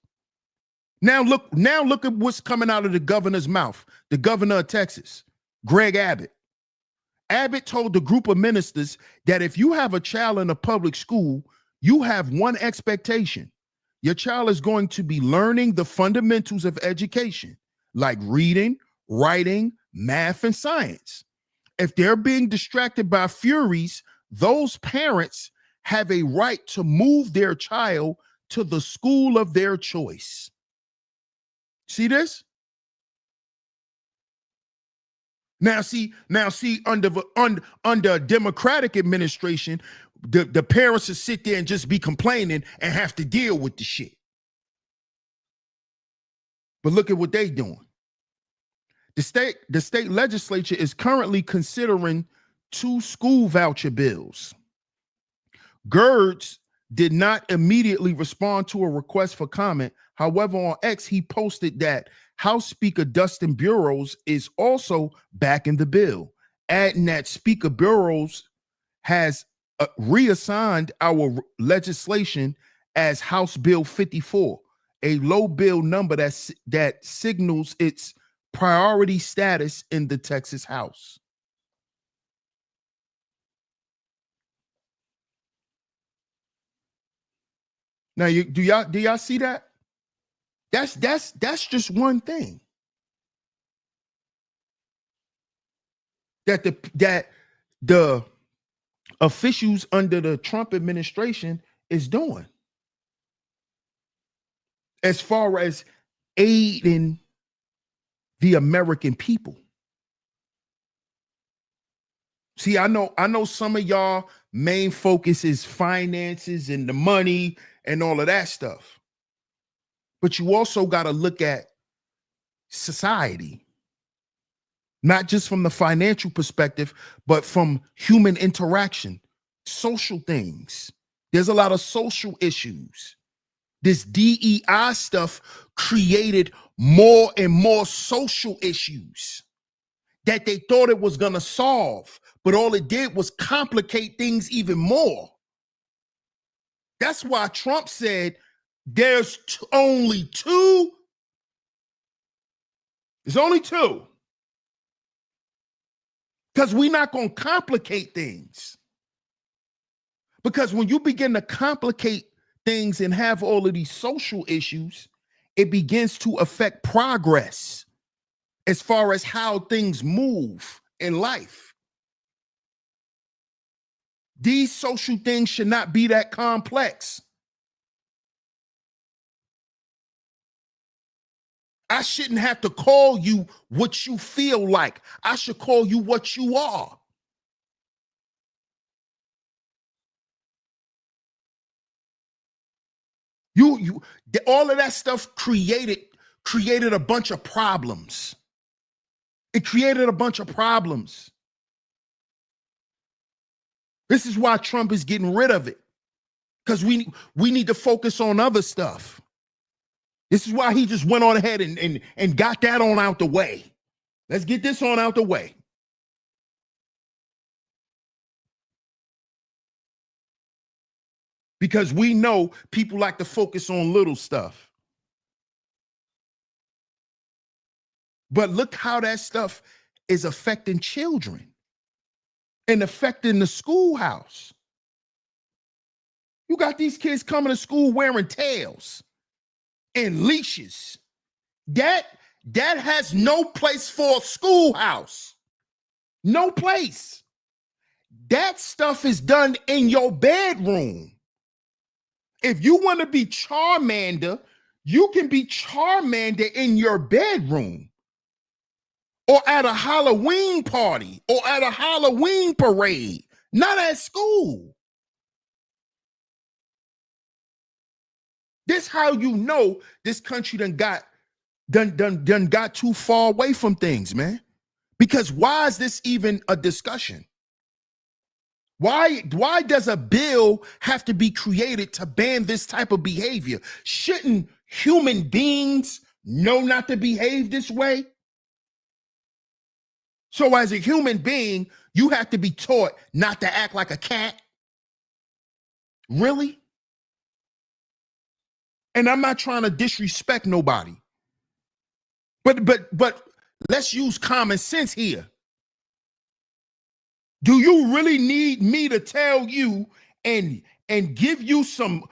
Now look at what's coming out of the governor's mouth. The governor of Texas, Greg Abbott. Abbott told the group of ministers that if you have a child in a public school, you have one expectation. Your child is going to be learning the fundamentals of education, like reading, writing, math, and science. If they're being distracted by furies, those parents have a right to move their child to the school of their choice. See this? Now see, under a Democratic administration, the parents will sit there and just be complaining and have to deal with the shit. But look at what they doing. The state legislature is currently considering 2 school voucher bills. Gertz did not immediately respond to a request for comment. However, on X, he posted that House Speaker Dustin Burrows is also backing the bill, adding that Speaker Burrows has reassigned our legislation as House Bill 54, a low bill number that signals its priority status in the Texas House. Now, do y'all see that? That's just one thing that the officials under the Trump administration is doing as far as aiding the American people. See, I know some of y'all main focus is finances and the money and all of that stuff. But you also got to look at society, not just from the financial perspective, but from human interaction, social things. There's a lot of social issues. This DEI stuff created more and more social issues that they thought it was going to solve, but all it did was complicate things even more. That's why Trump said there's only 2. There's only 2. Because we're not going to complicate things. Because when you begin to complicate things and have all of these social issues, it begins to affect progress as far as how things move in life. These social things should not be that complex. I shouldn't have to call you what you feel like. I should call you what you are. All of that stuff created a bunch of problems. It created a bunch of problems. This is why Trump is getting rid of it, because we need to focus on other stuff. This is why he just went on ahead and got that on out the way. Let's get this on out the way. Because we know people like to focus on little stuff. But look how that stuff is affecting children and affecting the schoolhouse. You got these kids coming to school wearing tails and leashes. That has no place for a schoolhouse. No place. That stuff is done in your bedroom. If you want to be Charmander, you can be Charmander in your bedroom or at a Halloween party or at a Halloween parade, not at school. This how you know this country done got too far away from things, man. Because why is this even a discussion? Why does a bill have to be created to ban this type of behavior? Shouldn't human beings know not to behave this way? So as a human being, you have to be taught not to act like a cat? Really? And I'm not trying to disrespect nobody. But let's use common sense here. Do you really need me to tell you and give you some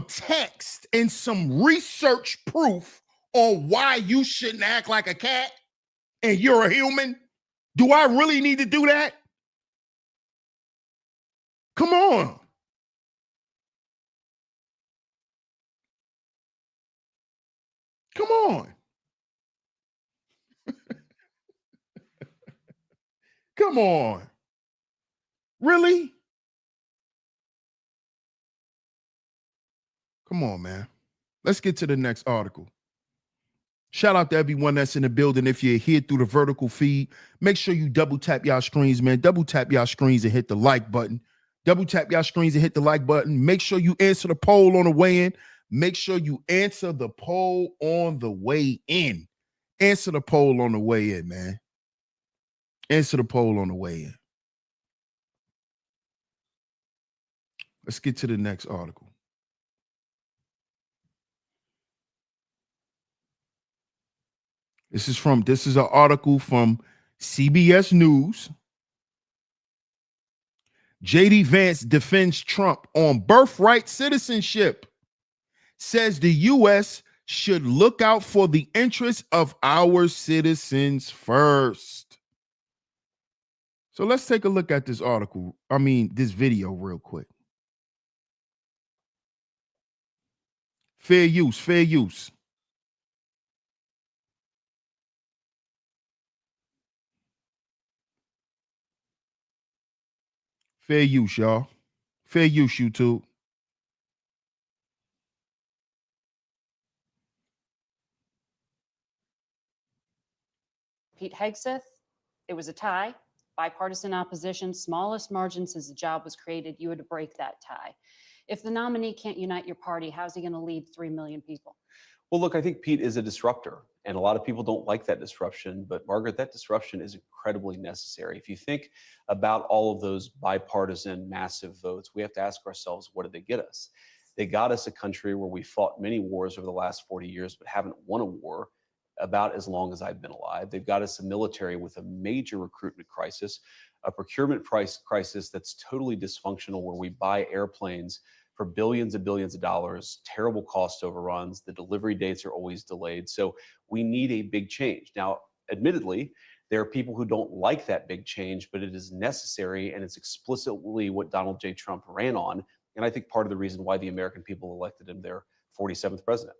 text and some research proof on why you shouldn't act like a cat and you're a human? Do I really need to do that? Come on. Come on. Come on. Really? Come on, man. Let's get to the next article. Shout out to everyone that's in the building. If you're here through the vertical feed, make sure you double tap y'all screens, man. Double tap y'all screens and hit the like button. Double tap y'all screens and hit the like button. Make sure you answer the poll on the way in. Make sure you answer the poll on the way in. Answer the poll on the way in, man. Answer the poll on the way in. Let's get to the next article. This is an article from CBS News. JD Vance defends Trump on birthright citizenship. Says the U.S. should look out for the interests of our citizens first. So let's take a look at this article. This video real quick. Fair use, fair use. Fair use, y'all. Fair use, YouTube. Pete Hegseth, it was a tie, bipartisan opposition, smallest margin since the job was created. You had to break that tie. If the nominee can't unite your party, how's he going to lead 3 million people? Well, look, I think Pete is a disruptor, and a lot of people don't like that disruption. But Margaret, that disruption is incredibly necessary. If you think about all of those bipartisan massive votes, we have to ask ourselves, what did they get us? They got us a country where we fought many wars over the last 40 years, but haven't won a war about as long as I've been alive. They've got us a military with a major recruitment crisis, a procurement price crisis that's totally dysfunctional, where we buy airplanes for billions and billions of dollars, terrible cost overruns, the delivery dates are always delayed. So we need a big change. Now, admittedly, there are people who don't like that big change, but it is necessary, and it's explicitly what Donald J. Trump ran on. And I think part of the reason why the American people elected him their 47th president.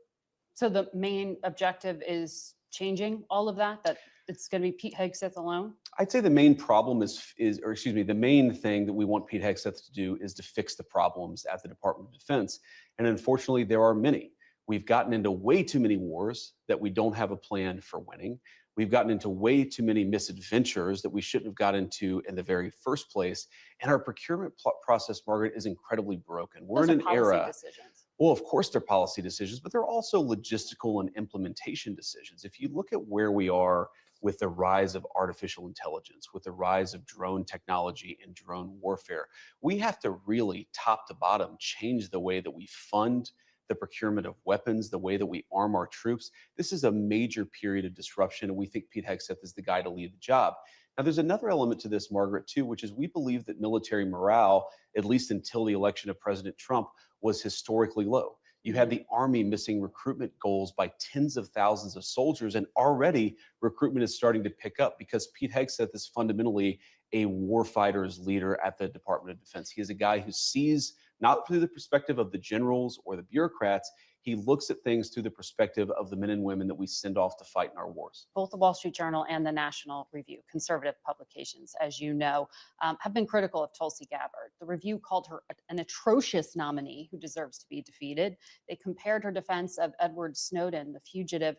So the main objective is changing all of that, that it's going to be Pete Hegseth alone? I'd say the main problem or excuse me, the main thing that we want Pete Hegseth to do is to fix the problems at the Department of Defense. And unfortunately, there are many. We've gotten into way too many wars that we don't have a plan for winning. We've gotten into way too many misadventures that we shouldn't have got into in the very first place. And our procurement process, Margaret, is incredibly broken. We're Those in are an policy era. decisions. Well, of course, they're policy decisions, but they're also logistical and implementation decisions. If you look at where we are with the rise of artificial intelligence, with the rise of drone technology and drone warfare, we have to really, top to bottom, change the way that we fund the procurement of weapons, the way that we arm our troops. This is a major period of disruption, and we think Pete Hegseth is the guy to lead the job. Now, there's another element to this, Margaret, too, which is we believe that military morale, at least until the election of President Trump, was historically low. You had the Army missing recruitment goals by tens of thousands of soldiers, and already recruitment is starting to pick up because Pete Hegseth is fundamentally a warfighter's leader at the Department of Defense. He is a guy who sees not through the perspective of the generals or the bureaucrats. He looks at things through the perspective of the men and women that we send off to fight in our wars. Both the Wall Street Journal and the National Review, conservative publications, as you know, have been critical of Tulsi Gabbard. The Review called her an atrocious nominee who deserves to be defeated. They compared her defense of Edward Snowden, the fugitive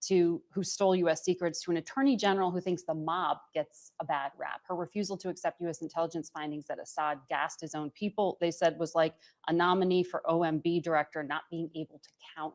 who stole U.S. secrets, to an attorney general who thinks the mob gets a bad rap. Her refusal to accept U.S. intelligence findings that Assad gassed his own people, they said, was like a nominee for OMB director not being able to count.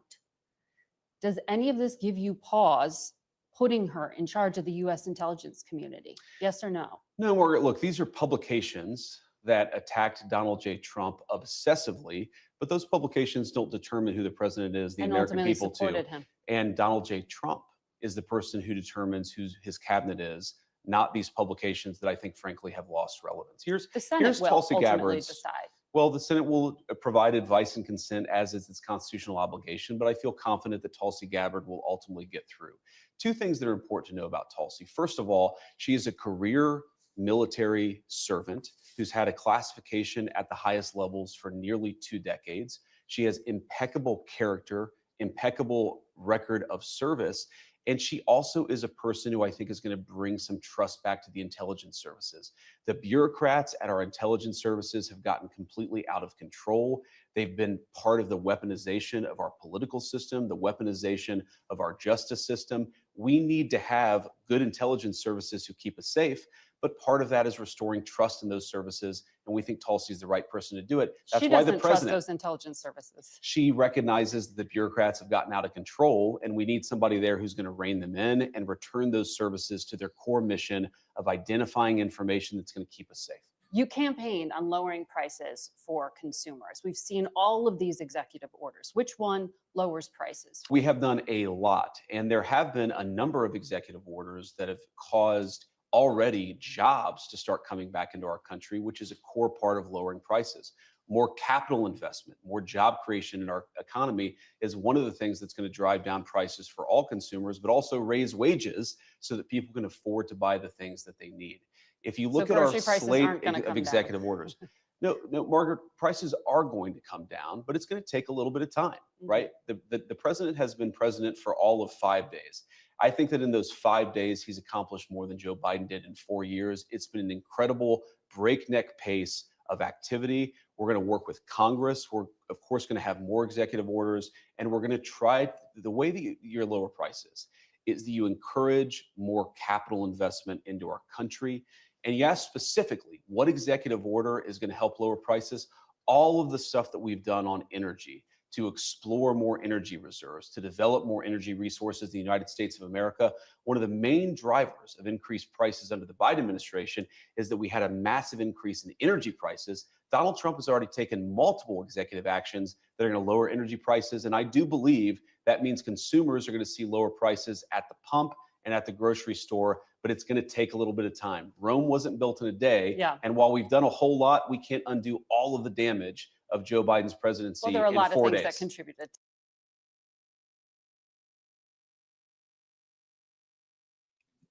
Does any of this give you pause putting her in charge of the U.S. intelligence community? Yes or no? No, Margaret, look, these are publications that attacked Donald J. Trump obsessively, but those publications don't determine who the president is, the And American ultimately people supported too. him. And Donald J. Trump is the person who determines who his cabinet is, not these publications that I think, frankly, have lost relevance. The Senate will Tulsi ultimately Gabbard's. decide. Well, the Senate will provide advice and consent, as is its constitutional obligation, but I feel confident that Tulsi Gabbard will ultimately get through. Two things that are important to know about Tulsi. First of all, she is a career military servant who's had a classification at the highest levels for nearly 2 decades. She has impeccable character, impeccable record of service. And she also is a person who I think is going to bring some trust back to the intelligence services. The bureaucrats at our intelligence services have gotten completely out of control. They've been part of the weaponization of our political system, the weaponization of our justice system. We need to have good intelligence services who keep us safe, but part of that is restoring trust in those services, and we think Tulsi is the right person to do it. That's She why doesn't the trust president. those intelligence services. She recognizes that the bureaucrats have gotten out of control, and we need somebody there who's going to rein them in and return those services to their core mission of identifying information that's going to keep us safe. You campaigned on lowering prices for consumers. We've seen all of these executive orders. Which one lowers prices? We have done a lot, and there have been a number of executive orders that have caused already jobs to start coming back into our country, which is a core part of lowering prices. More capital investment, more job creation in our economy is one of the things that's going to drive down prices for all consumers, but also raise wages so that people can afford to buy the things that they need. If you look at our slate of executive orders, no, Margaret, prices are going to come down, but it's going to take a little bit of time, right? The president has been president for all of 5 days. I think that in those 5 days, he's accomplished more than Joe Biden did in 4 years. It's been an incredible breakneck pace of activity. We're going to work with Congress. We're, of course, going to have more executive orders, and we're going to try the way that you lower prices is that you encourage more capital investment into our country. And you ask specifically, what executive order is going to help lower prices? All of the stuff that we've done on energy, to explore more energy reserves, to develop more energy resources in the United States of America. One of the main drivers of increased prices under the Biden administration is that we had a massive increase in energy prices. Donald Trump has already taken multiple executive actions that are going to lower energy prices. And I do believe that means consumers are going to see lower prices at the pump and at the grocery store, but it's going to take a little bit of time. Rome wasn't built in a day. Yeah. And while we've done a whole lot, we can't undo all of the damage of Joe Biden's presidency in 4 days. Well, there are a lot of things that contributed.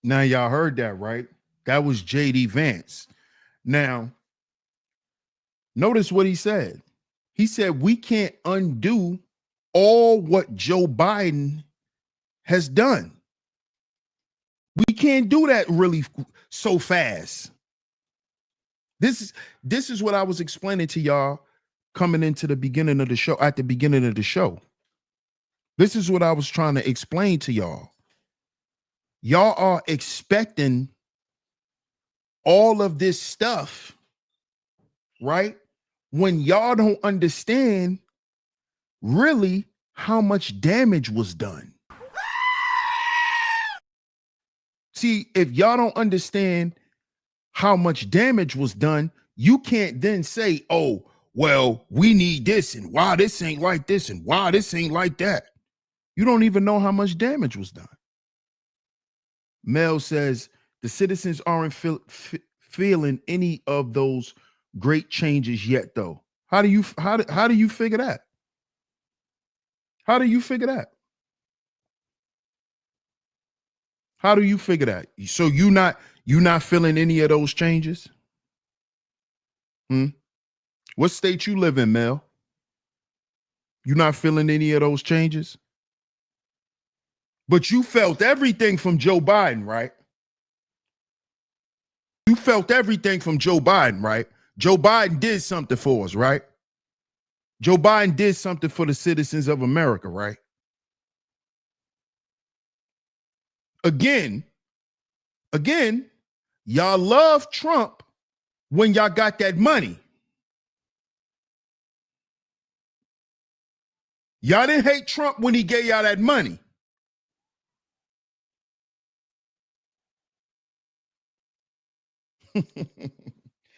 Now, y'all heard that, right? That was J.D. Vance. Now, notice what he said. He said, we can't undo all what Joe Biden has done. We can't do that really so fast. This is what I was explaining to y'all coming into the beginning of the show, at the beginning of the show. This is what I was trying to explain to y'all. Y'all are expecting all of this stuff, right? When y'all don't understand really how much damage was done. See, if y'all don't understand how much damage was done, you can't then say, oh, well, we need this, and why this ain't like this, and why this ain't like that. You don't even know how much damage was done. Mel says the citizens aren't feeling any of those great changes yet, though. How do you figure that? How do you figure that? How do you figure that? So you not feeling any of those changes? What state you live in, Mel? You not feeling any of those changes? But you felt everything from Joe Biden, right? You felt everything from Joe Biden, right? Joe Biden did something for us, right? Joe Biden did something for the citizens of America, right? Again, y'all love Trump when y'all got that money. Y'all didn't hate Trump when he gave y'all that money.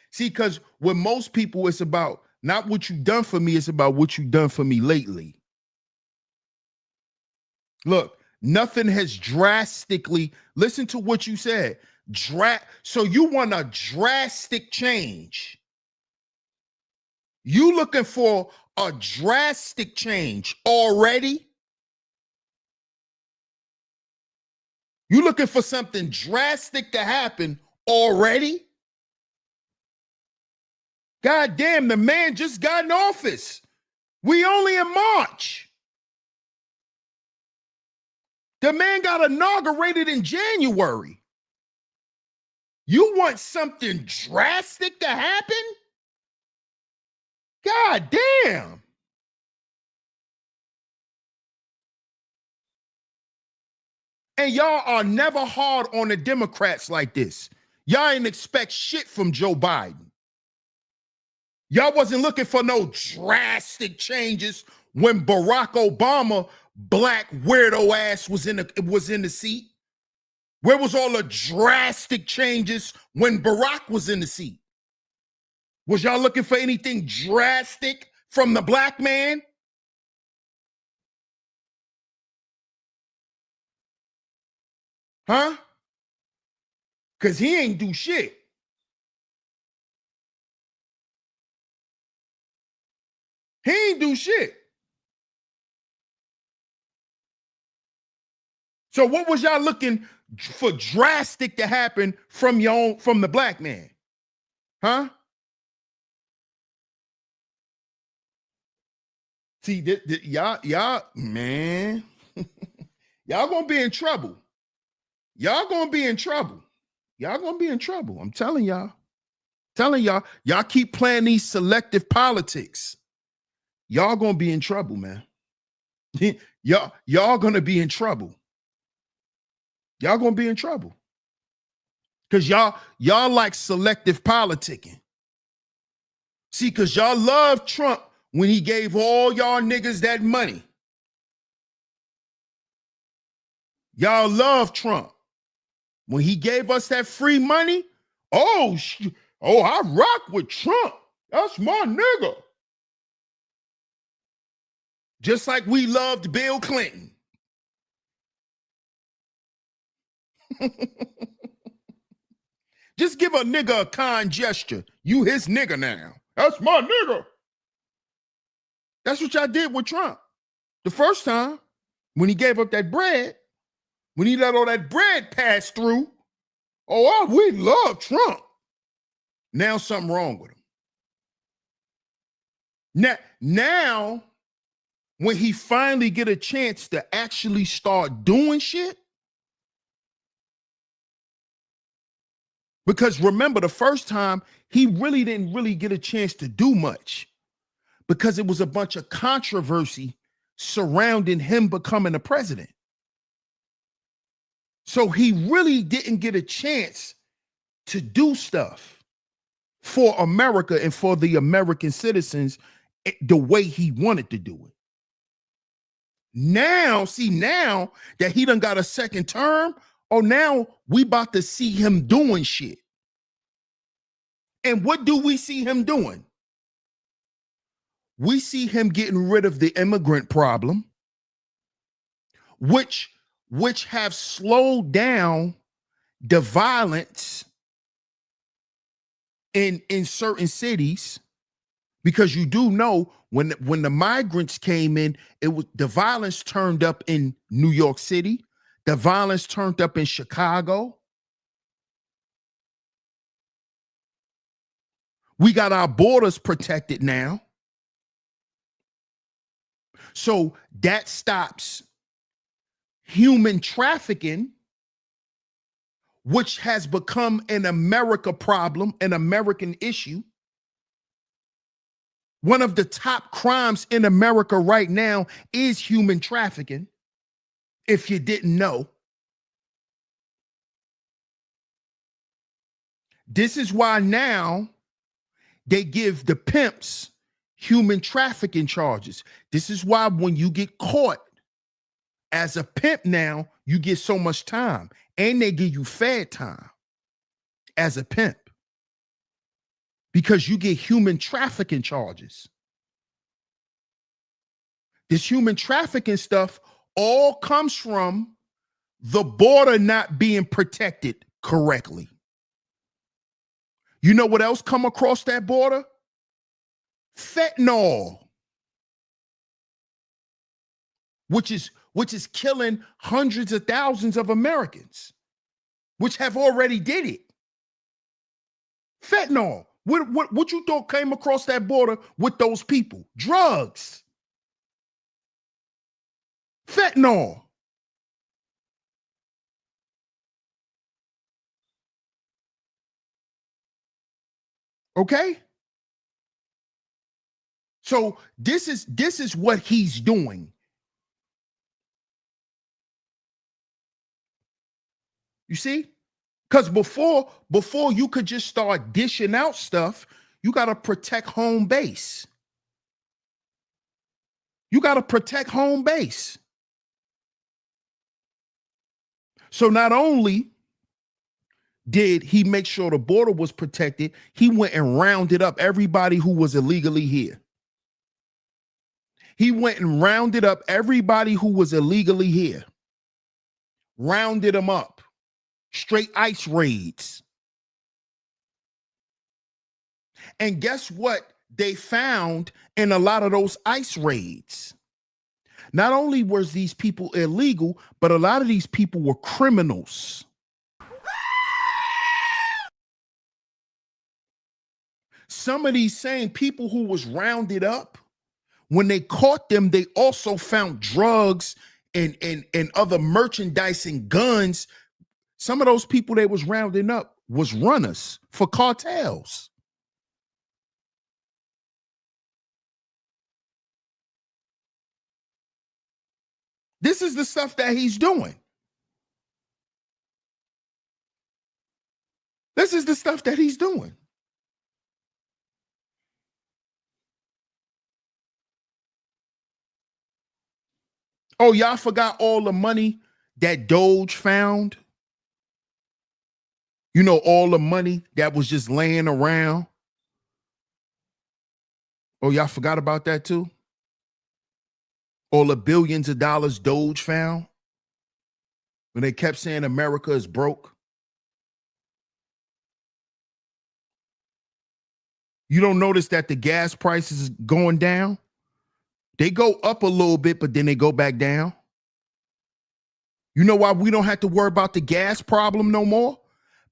See, because with most people, it's about not what you done for me, it's about what you done for me lately. Look, nothing has drastically, listen to what you said. So you want a drastic change. You looking for a drastic change already? You looking for something drastic to happen already? God damn, the man just got in office. We only in March. The man got inaugurated in January. You want something drastic to happen? God damn. And y'all are never hard on the Democrats like this. Y'all ain't expect shit from Joe Biden. Y'all wasn't looking for no drastic changes when Barack Obama, black weirdo ass, was in the seat. Where was all the drastic changes when Barack was in the seat? Was y'all looking for anything drastic from the black man? Huh? Because he ain't do shit. He ain't do shit. So what was y'all looking for drastic to happen from the black man? Huh? See, y'all, man, y'all gonna be in trouble. Y'all gonna be in trouble. Y'all gonna be in trouble. I'm telling y'all. Y'all keep playing these selective politics. Y'all gonna be in trouble, man. y'all gonna be in trouble. Y'all gonna be in trouble. Because y'all like selective politicking. See, because y'all love Trump when he gave all y'all niggas that money. Y'all love Trump. When he gave us that free money, I rock with Trump. That's my nigga. Just like we loved Bill Clinton. Just give a nigga a kind gesture. You his nigga now. That's my nigga. That's what y'all did with Trump. The first time, when he gave up that bread, when he let all that bread pass through, we love Trump. Now something wrong with him. Now, when he finally get a chance to actually start doing shit. Because remember, the first time he really didn't get a chance to do much because it was a bunch of controversy surrounding him becoming the president. So he really didn't get a chance to do stuff for America and for the American citizens the way he wanted to do it. Now that he done got a second term, now we about to see him doing shit. And what do we see him doing? We see him getting rid of the immigrant problem, which have slowed down the violence in certain cities, because you do know when the migrants came in, the violence turned up in New York City, the violence turned up in Chicago. We got our borders protected now. So that stops human trafficking, which has become an America problem, an American issue. One of the top crimes in America right now is human trafficking, if you didn't know. This is why now they give the pimps human trafficking charges. This is why when you get caught as a pimp now, you get so much time, and they give you fed time as a pimp because you get human trafficking charges. This human trafficking stuff all comes from the border not being protected correctly. You know what else come across that border? Fentanyl, which is killing hundreds of thousands of Americans, which have already did it. Fentanyl. What you thought came across that border with those people? Drugs. Fentanyl. Okay? So this is what he's doing. You see? Because before you could just start dishing out stuff, you got to protect home base. You got to protect home base. So not only did he make sure the border was protected, he went and rounded up everybody who was illegally here. He went and rounded up everybody who was illegally here. Rounded them up. Straight ICE raids. And guess what they found in a lot of those ICE raids? Not only was these people illegal, but a lot of these people were criminals. Some of these same people who was rounded up, when they caught them, they also found drugs and other merchandise and guns. Some of those people they was rounding up was runners for cartels. This is the stuff that he's doing. This is the stuff that he's doing. Oh, y'all forgot all the money that Doge found? You know, all the money that was just laying around. Oh, y'all forgot about that too? All the billions of dollars Doge found when they kept saying America is broke. You don't notice that the gas prices is going down? They go up a little bit, but then they go back down. You know why we don't have to worry about the gas problem no more?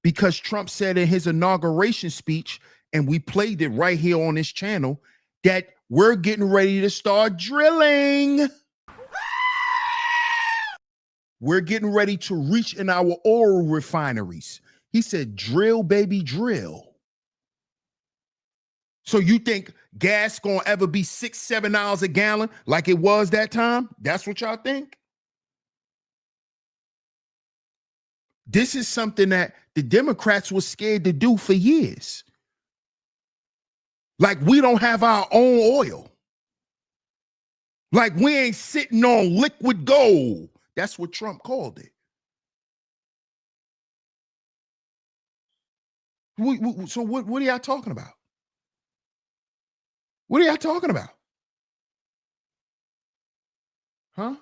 Because Trump said in his inauguration speech, and we played it right here on this channel, that we're getting ready to start drilling. We're getting ready to reach in our oil refineries. He said, drill, baby, drill. So you think gas gonna ever be $6, $7 a gallon like it was that time? That's what y'all think? This is something that the Democrats were scared to do for years. Like we don't have our own oil. Like we ain't sitting on liquid gold. That's what Trump called it. So what are y'all talking about? What are y'all talking about? Huh?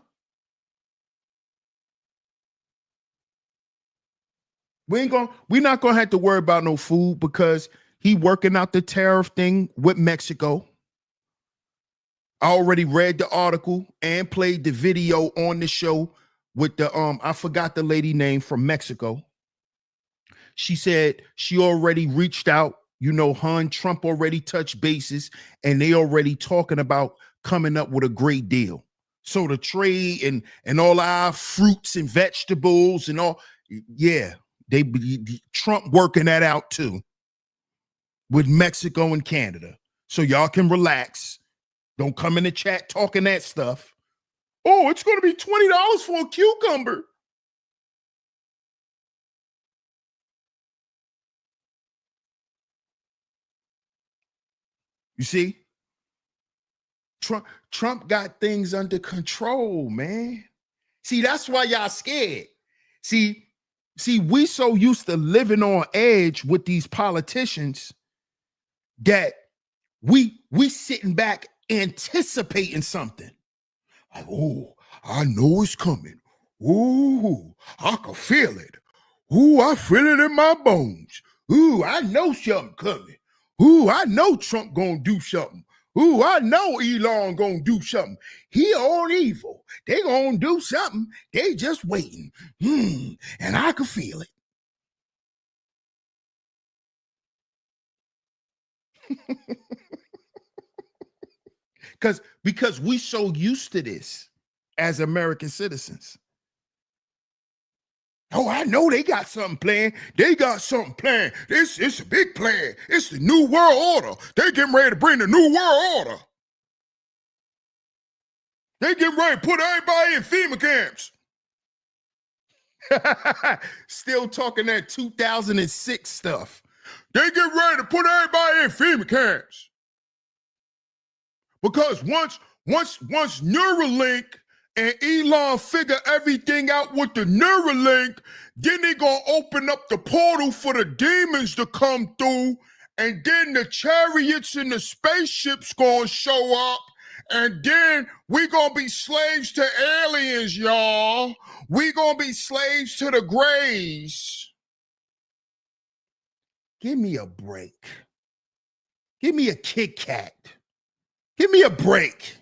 We're not gonna have to worry about no food because he working out the tariff thing with Mexico. I already read the article and played the video on the show with the I forgot the lady name from Mexico. She said she already reached out, Trump already touched bases and they already talking about coming up with a great deal. So the trade and all our fruits and vegetables and all, yeah, Trump working that out too with Mexico and Canada. So y'all can relax. Don't come in the chat talking that stuff. Oh, it's going to be $20 for a cucumber. You see? Trump got things under control, man. See, that's why y'all scared. See, we so used to living on edge with these politicians that we sitting back anticipating something. Like, oh, I know it's coming. Ooh, I can feel it. Ooh, I feel it in my bones. Ooh, I know something coming. Ooh, I know Trump gonna do something. Ooh, I know Elon gonna do something. He on evil. They gonna do something. They just waiting. And I can feel it. Because we so used to this as American citizens. Oh, I know they got something planned. They got something planned. It's a big plan. It's the New World Order. They getting ready to bring the New World Order. They getting ready to put everybody in FEMA camps. Still talking that 2006 stuff. They get ready to put everybody in FEMA camps. Because once Neuralink and Elon figure everything out with the Neuralink, then they gonna open up the portal for the demons to come through, and then the chariots and the spaceships gonna show up, and then we gonna be slaves to aliens, y'all. We gonna be slaves to the Greys. Give me a break. Give me a Kit Kat. Give me a break.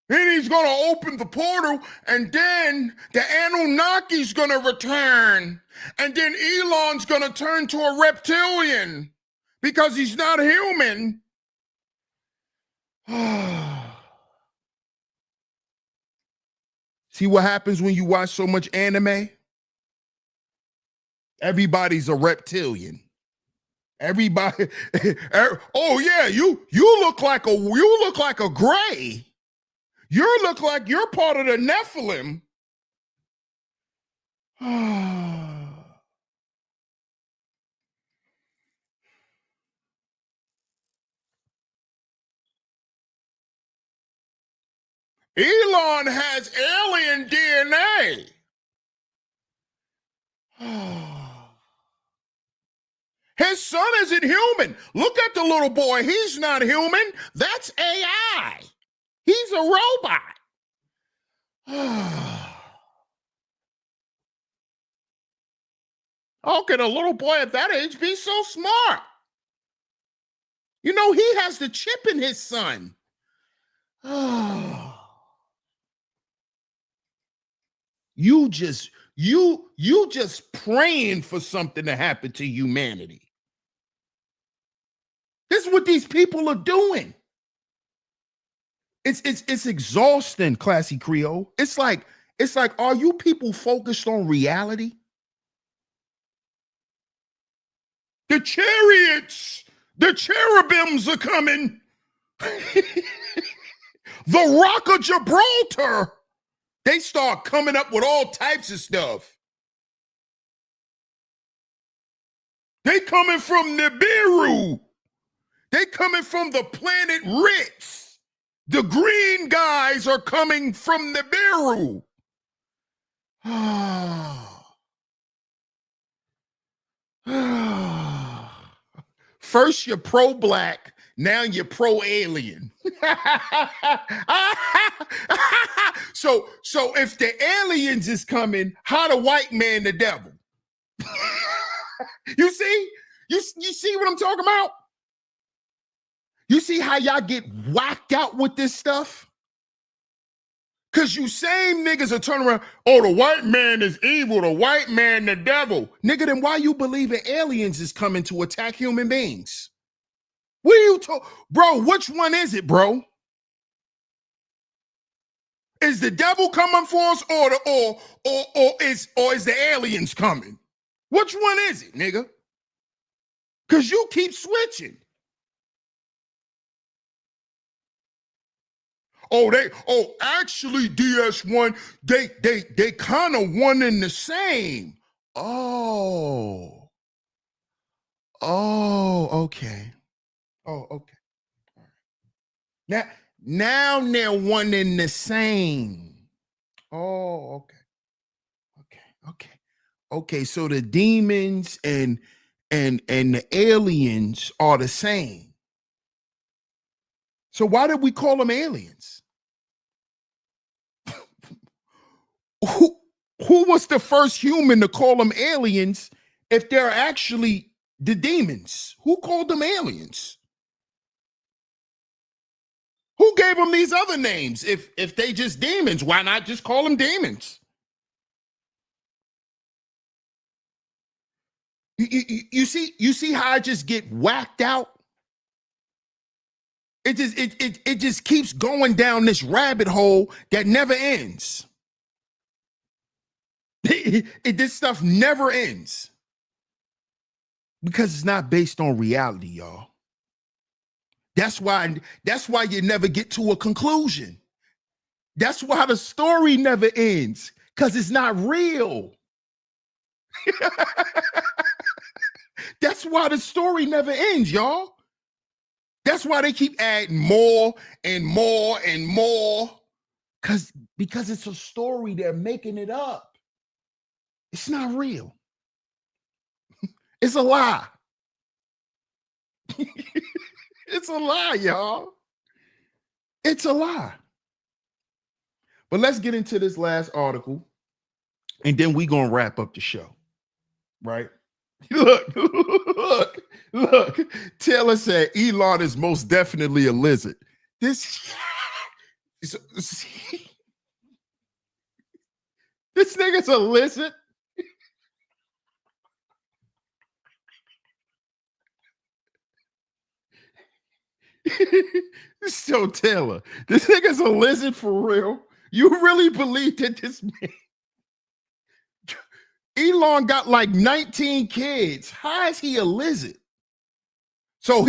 Then he's going to open the portal, and then the Anunnaki's going to return. And then Elon's going to turn to a reptilian because he's not human. See what happens when you watch so much anime? Everybody's a reptilian. Everybody. Oh yeah, you look like a gray. You look like you're part of the Nephilim. Elon has alien DNA. His son isn't human. Look at the little boy. He's not human. That's AI. He's a robot. How can a little boy at that age be so smart? He has the chip in his son. You just praying for something to happen to humanity. This is what these people are doing. It's exhausting, Classy Creole. It's like, are you people focused on reality? The chariots, the cherubims are coming. The Rock of Gibraltar. They start coming up with all types of stuff. They coming from Nibiru. They coming from the planet Ritz. The green guys are coming from Nibiru. First you're pro-black, now you're pro-alien. So if the aliens is coming, how the white man the devil? You see? You see what I'm talking about? You see how y'all get whacked out with this stuff? Because you same niggas are turning around, oh, the white man is evil, the white man the devil. Nigga, then why you believing aliens is coming to attack human beings? What are you talking? Bro, which one is it, bro? Is the devil coming for us or is the aliens coming? Which one is it, nigga? Because you keep switching. Actually, DS1, they kind of one and the same. Oh, okay. Oh, okay. All right. Now they're one and the same. Oh, okay. So the demons and the aliens are the same. So why did we call them aliens? Who was the first human to call them aliens if they're actually the demons? Who called them aliens? Who gave them these other names? If they just demons, why not just call them demons? You see how I just get whacked out? It just keeps going down this rabbit hole that never ends. This stuff never ends because it's not based on reality, y'all. That's why you never get to a conclusion. That's why the story never ends, because it's not real. That's why the story never ends, y'all. That's why they keep adding more and more and more, because it's a story. They're making it up. It's not real. It's a lie. It's a lie, y'all. It's a lie. But let's get into this last article, and then we're going to wrap up the show, right? Look. Taylor said Elon is most definitely a lizard. This nigga's a lizard. So Taylor, this nigga's a lizard for real? You really believe that this man Elon got like 19 kids? How is he a lizard? So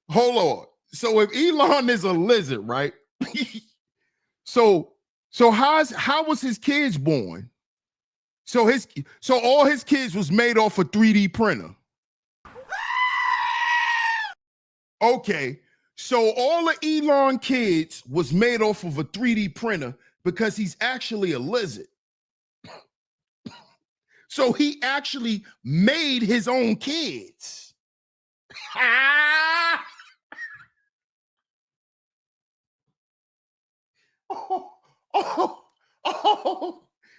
hold on. So if Elon is a lizard, right? so how was his kids born? So all his kids was made off a 3D printer. Okay. So all the Elon kids was made off of a 3D printer because he's actually a lizard. So he actually made his own kids.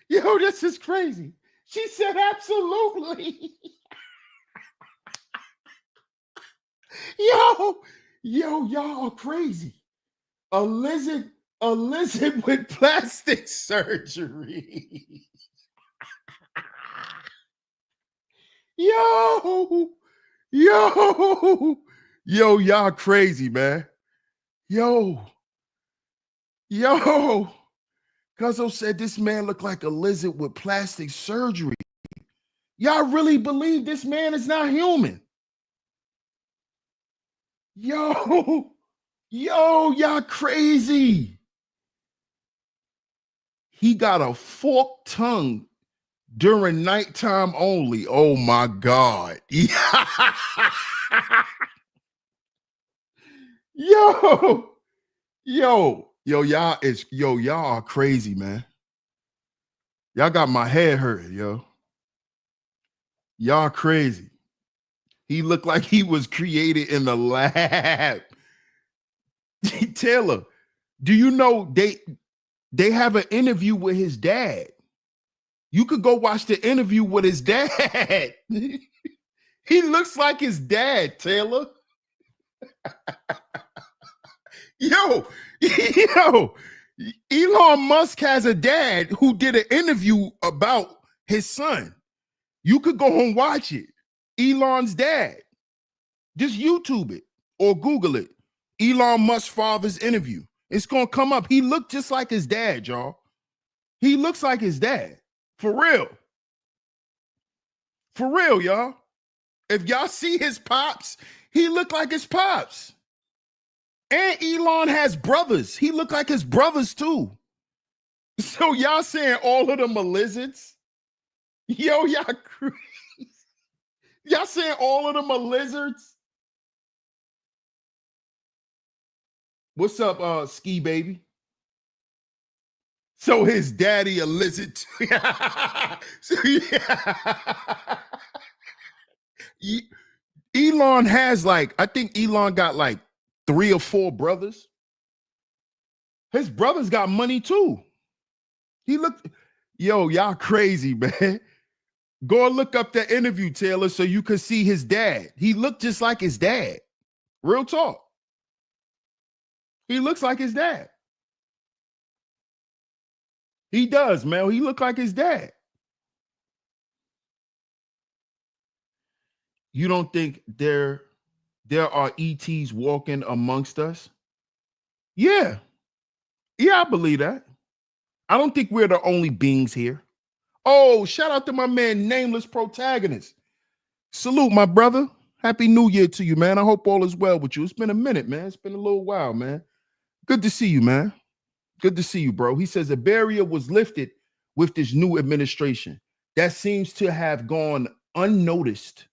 Yo, this is crazy. She said absolutely. Yo, y'all are crazy. A lizard with plastic surgery. Yo, Yo, y'all crazy, man. Yo. Cuzzo said this man looked like a lizard with plastic surgery. Y'all really believe this man is not human? Yo, y'all crazy. He got a forked tongue during nighttime only. Oh my God. Yo, y'all are crazy, man. Y'all got my head hurting, yo. Y'all crazy. He looked like he was created in the lab. Taylor, do you know they have an interview with his dad? You could go watch the interview with his dad. He looks like his dad, Taylor. Yo, Elon Musk has a dad who did an interview about his son. You could go home watch it. Elon's dad. Just YouTube it or Google it. Elon Musk's father's interview. It's going to come up. He looked just like his dad, y'all. He looks like his dad. For real. For real, y'all. If y'all see his pops, he looked like his pops. And Elon has brothers. He looked like his brothers too. So y'all saying all of them are lizards? Yo, y'all crazy. Y'all saying all of them are lizards? What's up, Ski Baby? So his daddy a lizard too. So, yeah. Elon has I think Elon got 3 or 4 brothers. His brothers got money too. Y'all crazy, man. Go and look up that interview, Taylor, so you could see his dad. He looked just like his dad. Real talk. He looks like his dad. He does, man. He looked like his dad. You don't think there are ETs walking amongst us? Yeah. Yeah, I believe that. I don't think we're the only beings here. Oh, shout out to my man, Nameless Protagonist. Salute, my brother. Happy New Year to you, man. I hope all is well with you. It's been a minute, man. It's been a little while, man. Good to see you, man. Good to see you, bro. He says a barrier was lifted with this new administration that seems to have gone unnoticed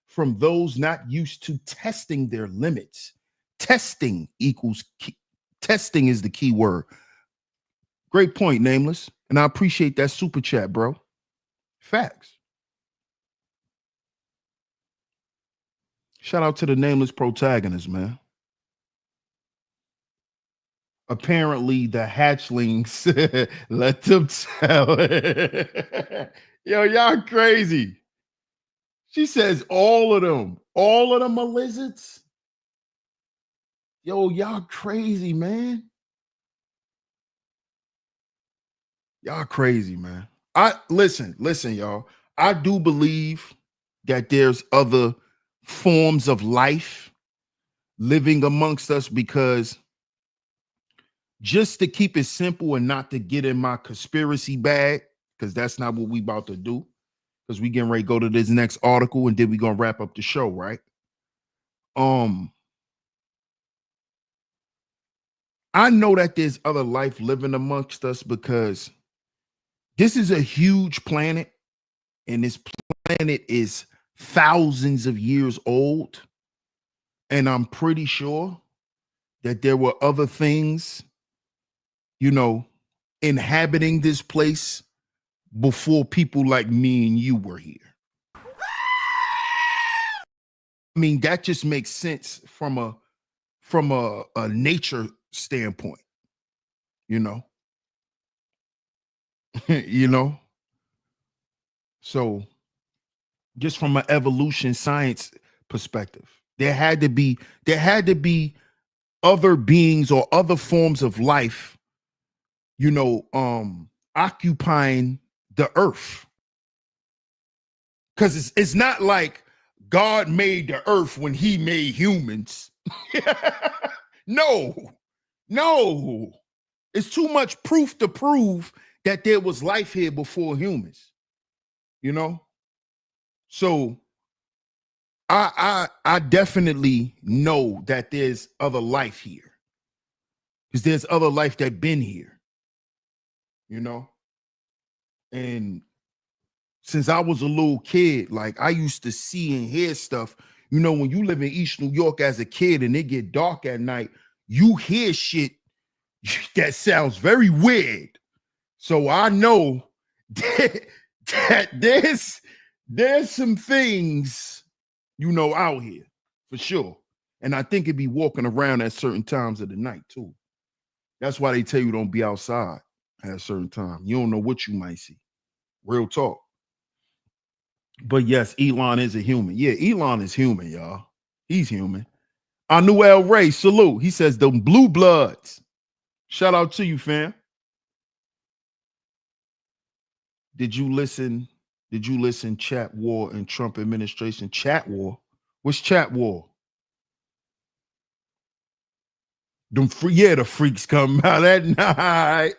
from those not used to testing their limits. Testing is the key word. Great point, Nameless. And I appreciate that super chat, bro. Facts. Shout out to the Nameless Protagonist, man. Apparently, the hatchlings let them tell. Yo, y'all crazy. She says all of them are lizards. Yo, y'all crazy, man. Y'all crazy, man. Listen, y'all. I do believe that there's other forms of life living amongst us, because just to keep it simple and not to get in my conspiracy bag, because that's not what we about to do, because we getting ready to go to this next article and then we gonna wrap up the show, right? I know that there's other life living amongst us because this is a huge planet, and this planet is thousands of years old. And I'm pretty sure that there were other things, inhabiting this place before people like me and you were here. I mean, that just makes sense from a nature standpoint, you know. So just from an evolution science perspective, there had to be other beings or other forms of life, occupying the earth. Because it's not like God made the earth when he made humans. No, no. It's too much proof to prove that there was life here before humans, you know? So I definitely know that there's other life here. Because there's other life that been here, you know? And since I was a little kid, like I used to see and hear stuff. You know, when you live in East New York as a kid and it get dark at night, you hear shit that sounds very weird. So I know that there's some things, you know, out here for sure. And I think it'd be walking around at certain times of the night too. That's why they tell you don't be outside at a certain time. You don't know what you might see. Real talk. But yes, Elon is a human. Yeah, Elon is human, y'all. He's human. Anuel Ray, salute. He says the blue bloods. Shout out to you, fam. Did you listen? Chat war and Trump administration? Chat war? What's chat war? The freaks come out at night.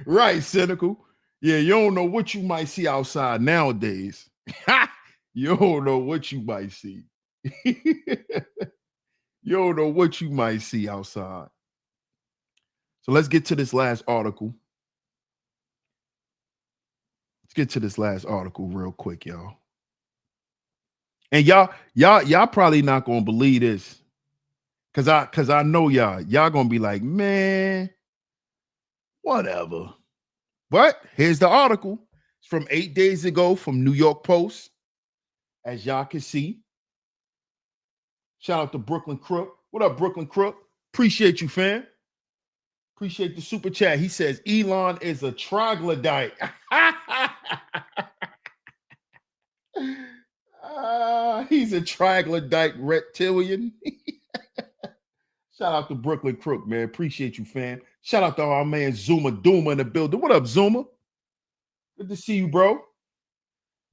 Right, cynical. Yeah, you don't know what you might see outside nowadays. You don't know what you might see. You don't know what you might see outside. So let's get to this last article. Let's get to this last article real quick, y'all. And y'all probably not gonna believe this. Cause I know y'all gonna be like, man, whatever. But here's the article. It's from 8 days ago from New York Post. As y'all can see. Shout out to Brooklyn Crook. What up, Brooklyn Crook? Appreciate you, fam. Appreciate the super chat. He says Elon is a troglodyte. He's a troglodyte reptilian. Shout out to Brooklyn Crook, man. Appreciate you, fam. Shout out to our man Zuma Duma in the building. What up, Zuma? Good to see you, bro.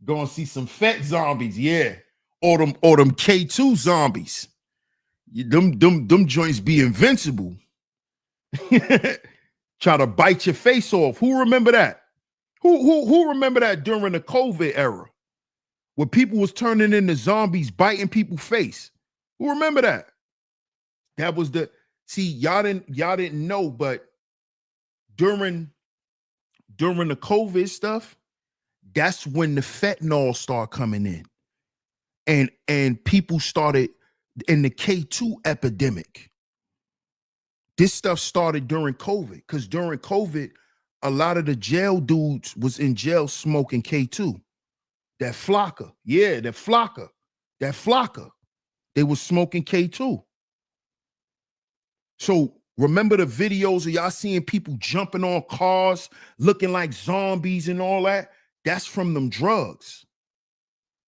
Go see some fat zombies, yeah. Or them K2 zombies. Them joints be invincible. Try to bite your face off. Who remember that? Who remember that during the COVID era? Where people was turning into zombies, biting people's face. Who remember that? That was y'all didn't know, but during the COVID stuff, that's when the fentanyl started coming in. And people started in the K2 epidemic. This stuff started during COVID, because during COVID, a lot of the jail dudes was in jail smoking K2. That flocker. Yeah, that flocker. They was smoking K2. So remember the videos of y'all seeing people jumping on cars, looking like zombies and all that? That's from them drugs.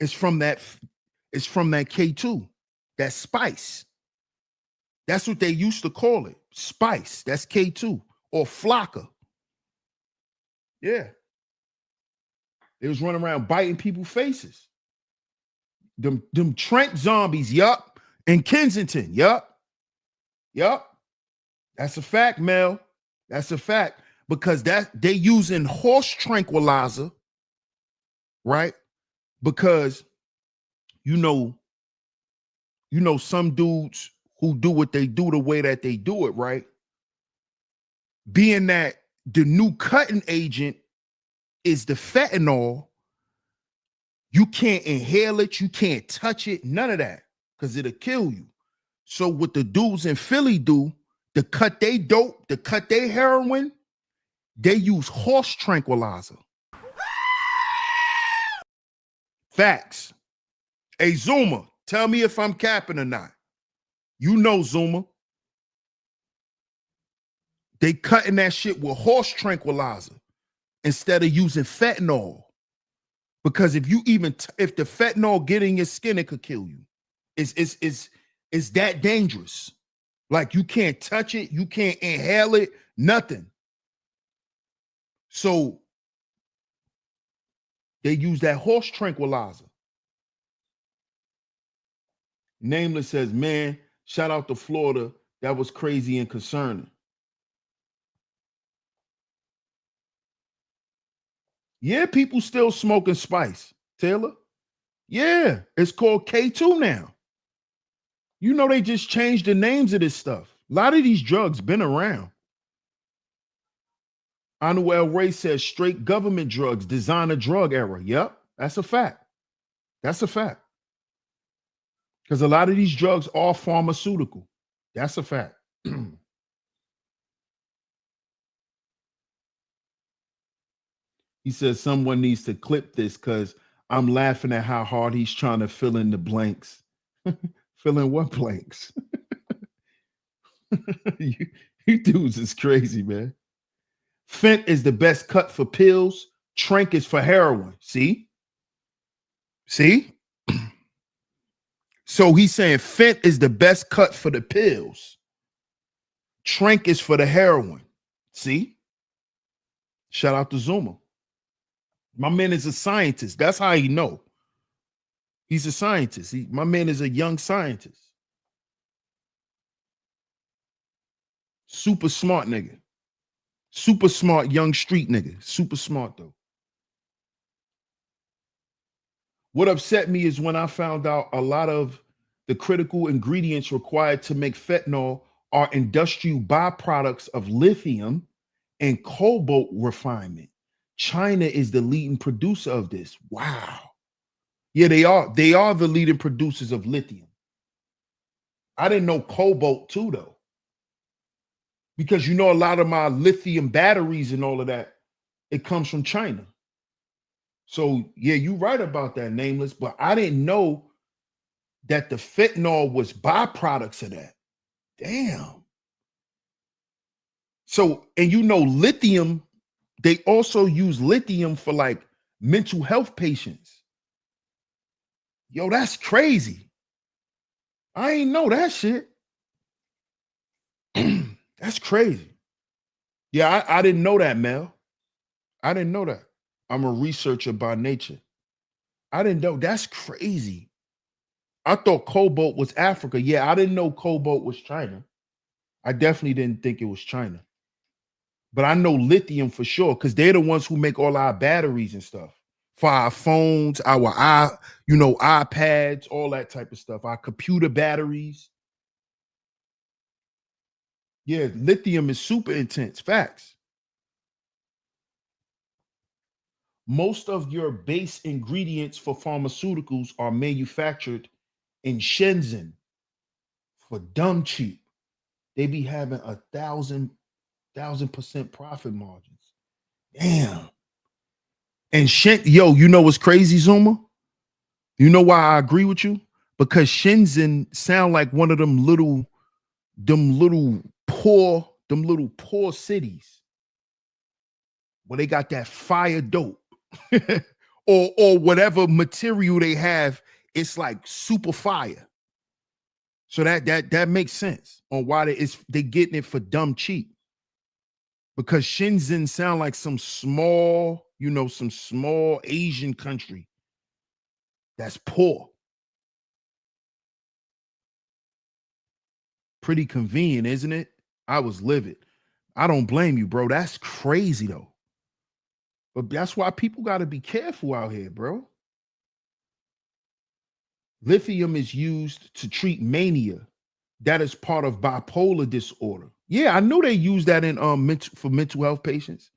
It's from that K2, that spice. That's what they used to call it. Spice. That's K2 or flocker. Yeah. They was running around biting people's faces. Them Trent zombies, yup. In Kensington, yup. That's a fact, Mel. That's a fact. Because they using horse tranquilizer, right? Because you know some dudes who do what they do the way that they do it, right? Being that the new cutting agent is the fentanyl, you can't inhale it, you can't touch it, none of that, because it'll kill you. So what the dudes in Philly do, to cut they dope, to cut their heroin, they use horse tranquilizer. Facts. Hey, Zuma, tell me if I'm capping or not. You know, Zuma. They cutting that shit with horse tranquilizer instead of using fentanyl. Because if the fentanyl get in your skin, it could kill you. It's that dangerous. Like you can't touch it, you can't inhale it, nothing. So they use that horse tranquilizer. Nameless says, man, shout out to Florida. That was crazy and concerning. Yeah, people still smoking spice, Taylor. Yeah, it's called K2 now. You know, they just changed the names of this stuff. A lot of these drugs been around. Anuel Ray says straight government drugs, designer drug era. Yep, that's a fact. That's a fact. Because a lot of these drugs are pharmaceutical. That's a fact. He says someone needs to clip this because I'm laughing at how hard he's trying to fill in the blanks. Fill in what blanks? you dudes is crazy, man. Fent is the best cut for pills. Trank is for heroin. See? See? So he's saying Fent is the best cut for the pills. Trank is for the heroin. See? Shout out to Zuma. My man is a scientist. That's how he know. He's a scientist. My man is a young scientist. Super smart nigga. Super smart young street nigga. Super smart though. What upset me is when I found out a lot of the critical ingredients required to make fentanyl are industrial byproducts of lithium and cobalt refinement. China is the leading producer of this. Wow. Yeah, they are. They are the leading producers of lithium. I didn't know cobalt too, though. Because you know, a lot of my lithium batteries and all of that, it comes from China. So yeah, you're right about that, Nameless. But I didn't know that the fentanyl was byproducts of that. Damn. So, and you know, lithium, they also use lithium for like mental health patients. Yo, that's crazy. I ain't know that shit. That's crazy. Yeah, I didn't know that, Mel. I didn't know that. I'm a researcher by nature. I didn't know. That's crazy. I thought cobalt was Africa. Yeah, I didn't know cobalt was China. I definitely didn't think it was China. But I know lithium for sure because they're the ones who make all our batteries and stuff for our phones, our iPads, all that type of stuff, our computer batteries. Yeah, lithium is super intense. Facts. Most of your base ingredients for pharmaceuticals are manufactured in Shenzhen for dumb cheap. They be having 1,000% profit margins. Damn. And yo, you know what's crazy, Zuma? You know why I agree with you? Because Shenzhen sound like one of them little poor cities where they got that fire dope. or whatever material they have, it's like super fire. So that makes sense on why they getting it for dumb cheap. Because Shenzhen sound like some small Asian country that's poor. Pretty convenient, isn't it? I was livid. I don't blame you, bro. That's crazy though. But that's why people got to be careful out here, bro. Lithium is used to treat mania. That is part of bipolar disorder. Yeah, I knew they use that in for mental health patients.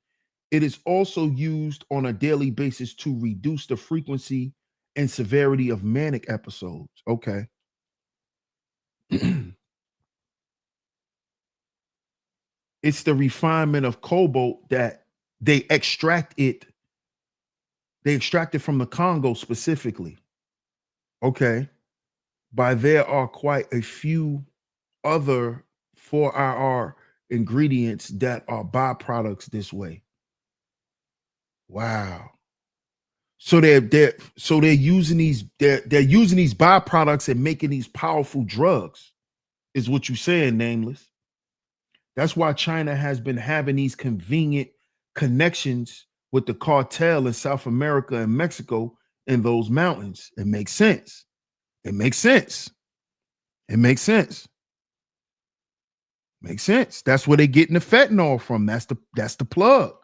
It is also used on a daily basis to reduce the frequency and severity of manic episodes. Okay. It's the refinement of cobalt that they extract it. They extract it from the Congo specifically. Okay. But there are quite a few other 4IR ingredients that are byproducts this way. Wow. So they're using these byproducts and making these powerful drugs, is what you're saying, Nameless. That's why China has been having these convenient connections with the cartel in South America and Mexico in those mountains. It makes sense. It makes sense. It makes sense. Makes sense. That's where they getting the fentanyl from. That's the plug.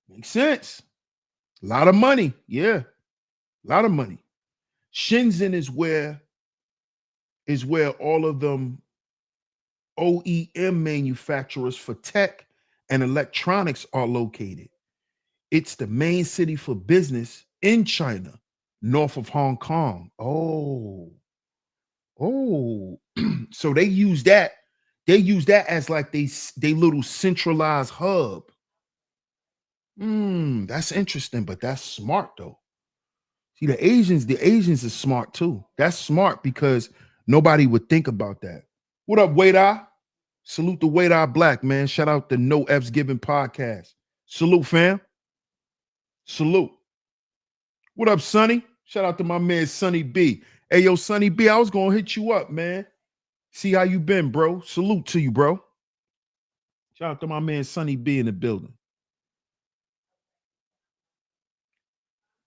Makes sense. A lot of money. Yeah. A lot of money. Shenzhen is where all of them OEM manufacturers for tech and electronics are located. It's the main city for business in China, north of Hong Kong. Oh. So they use that. They use that as like they little centralized hub. That's interesting, but that's smart though. See, the Asians are smart too. That's smart because nobody would think about that. What up, Wade Eye? Salute the Wade Eye Black, man. Shout out the No F's Given podcast. Salute, fam. Salute. What up, Sonny? Shout out to my man Sonny B. Hey, yo, Sonny B, I was gonna hit you up, man. See how you been, bro. Salute to you, bro. Shout out to my man Sonny B in the building.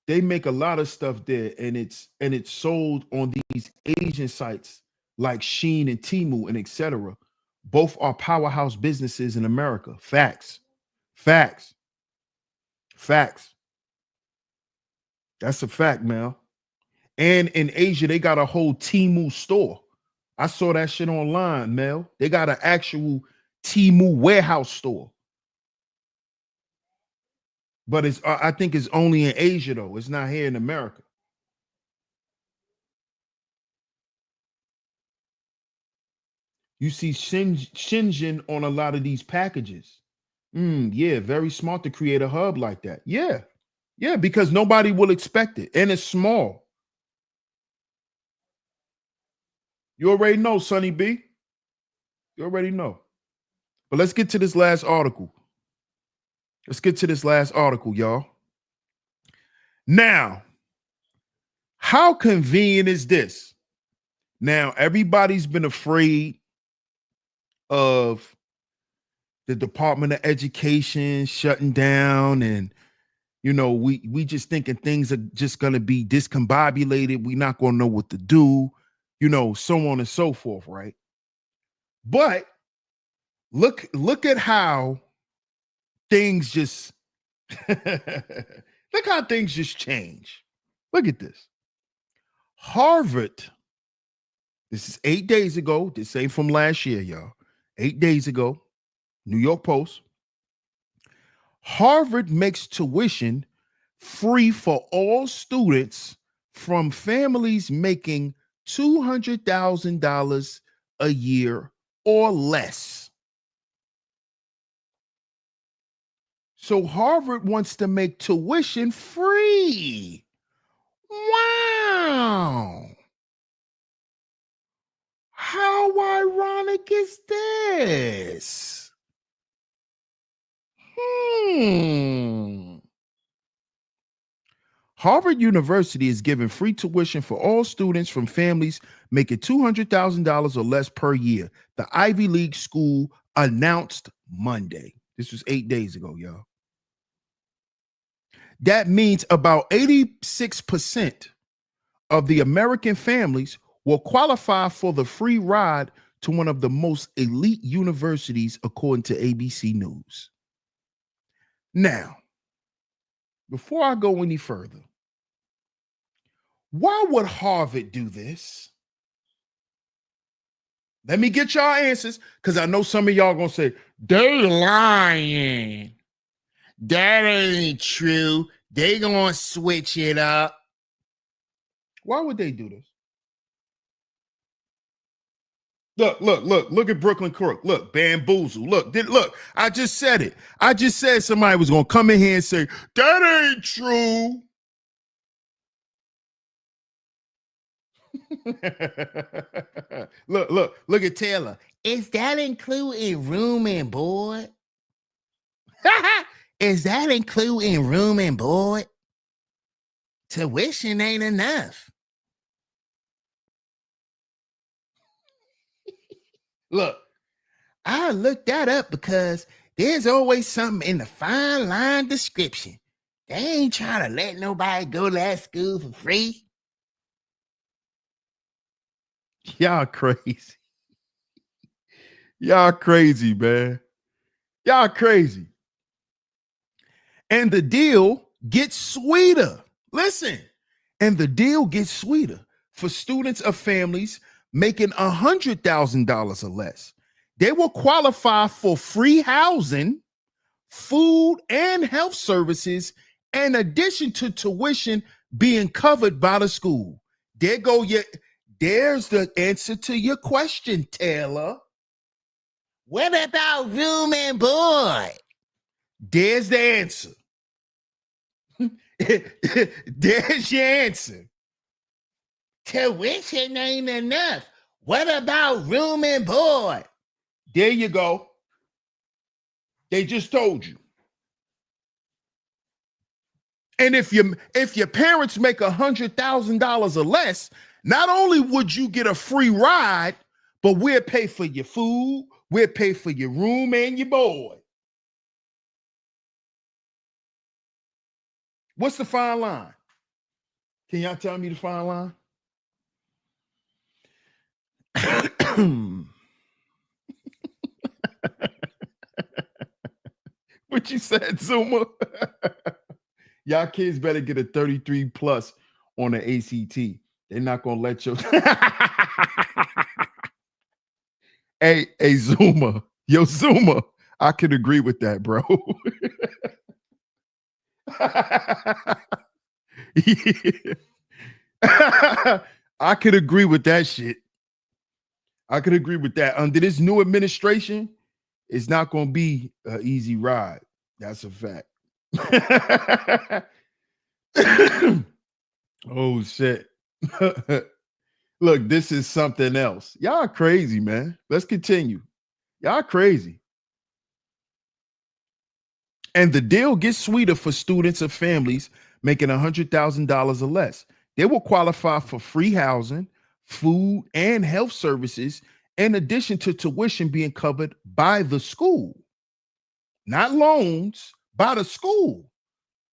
They make a lot of stuff there, and it's sold on these Asian sites like Shein and Temu and etc. Both are powerhouse businesses in America. Facts. Facts. Facts. That's a fact, man. And in Asia, they got a whole Temu store. I saw that shit online, Mel. They got an actual Temu warehouse store. But it's I think it's only in Asia, though. It's not here in America. You see Shenzhen on a lot of these packages. Yeah, very smart to create a hub like that. Yeah. Yeah, because nobody will expect it. And it's small. You already know, Sonny B. You already know. But let's get to this last article. Y'all. Now, how convenient is this? Now, everybody's been afraid of the Department of Education shutting down, and we just thinking things are just going to be discombobulated. We're not going to know what to do, so on and so forth, right? But look at how things just look how things just change. Look at this. Harvard, this is 8 days ago. This ain't from last year, y'all. 8 days ago, New York Post. Harvard makes tuition free for all students from families making $200,000 a year or less. So Harvard wants to make tuition free. Wow. How ironic is this? Harvard University is giving free tuition for all students from families making $200,000 or less per year, the Ivy League school announced Monday. This was 8 days ago, y'all. That means about 86% of the American families will qualify for the free ride to one of the most elite universities, according to ABC News. Now, before I go any further, why would Harvard do this? Let me get y'all answers, because I know some of y'all gonna say, they lying. That ain't true. They gonna switch it up. Why would they do this? Look at Brooklyn Crook. Look, bamboozle. Look, I just said it. I just said somebody was gonna come in here and say, that ain't true. Look at Taylor. Is that including room and board? Is that including room and board? Tuition ain't enough. Look, I looked that up because there's always something in the fine line description. They ain't trying to let nobody go to that school for free. Y'all crazy. Y'all crazy, man. Y'all crazy. And the deal gets sweeter. Listen, and the deal gets sweeter for students of families making $100,000 or less. They will qualify for free housing, food, and health services, in addition to tuition being covered by the school. There's the answer to your question, Taylor. What about room and board? There's the answer. There's your answer. Tuition ain't enough. What about room and board? There you go. They just told you. And if your parents make $100,000 or less, not only would you get a free ride, but we'll pay for your food, we'll pay for your room and your board. What's the fine line? Can y'all tell me the fine line? What you said, Zuma? Y'all kids better get a 33 plus on the ACT. They're not gonna let you. Hey, Zuma. Yo, Zuma. I could agree with that, bro. I could agree with that shit. I could agree with that. Under this new administration, it's not going to be an easy ride. That's a fact. Oh, shit. Look, this is something else. Y'all crazy, man. Let's continue. Y'all crazy. And the deal gets sweeter for students of families making $100,000 or less. They will qualify for free housing, food, and health services, in addition to tuition being covered by the school. Not loans, by the school.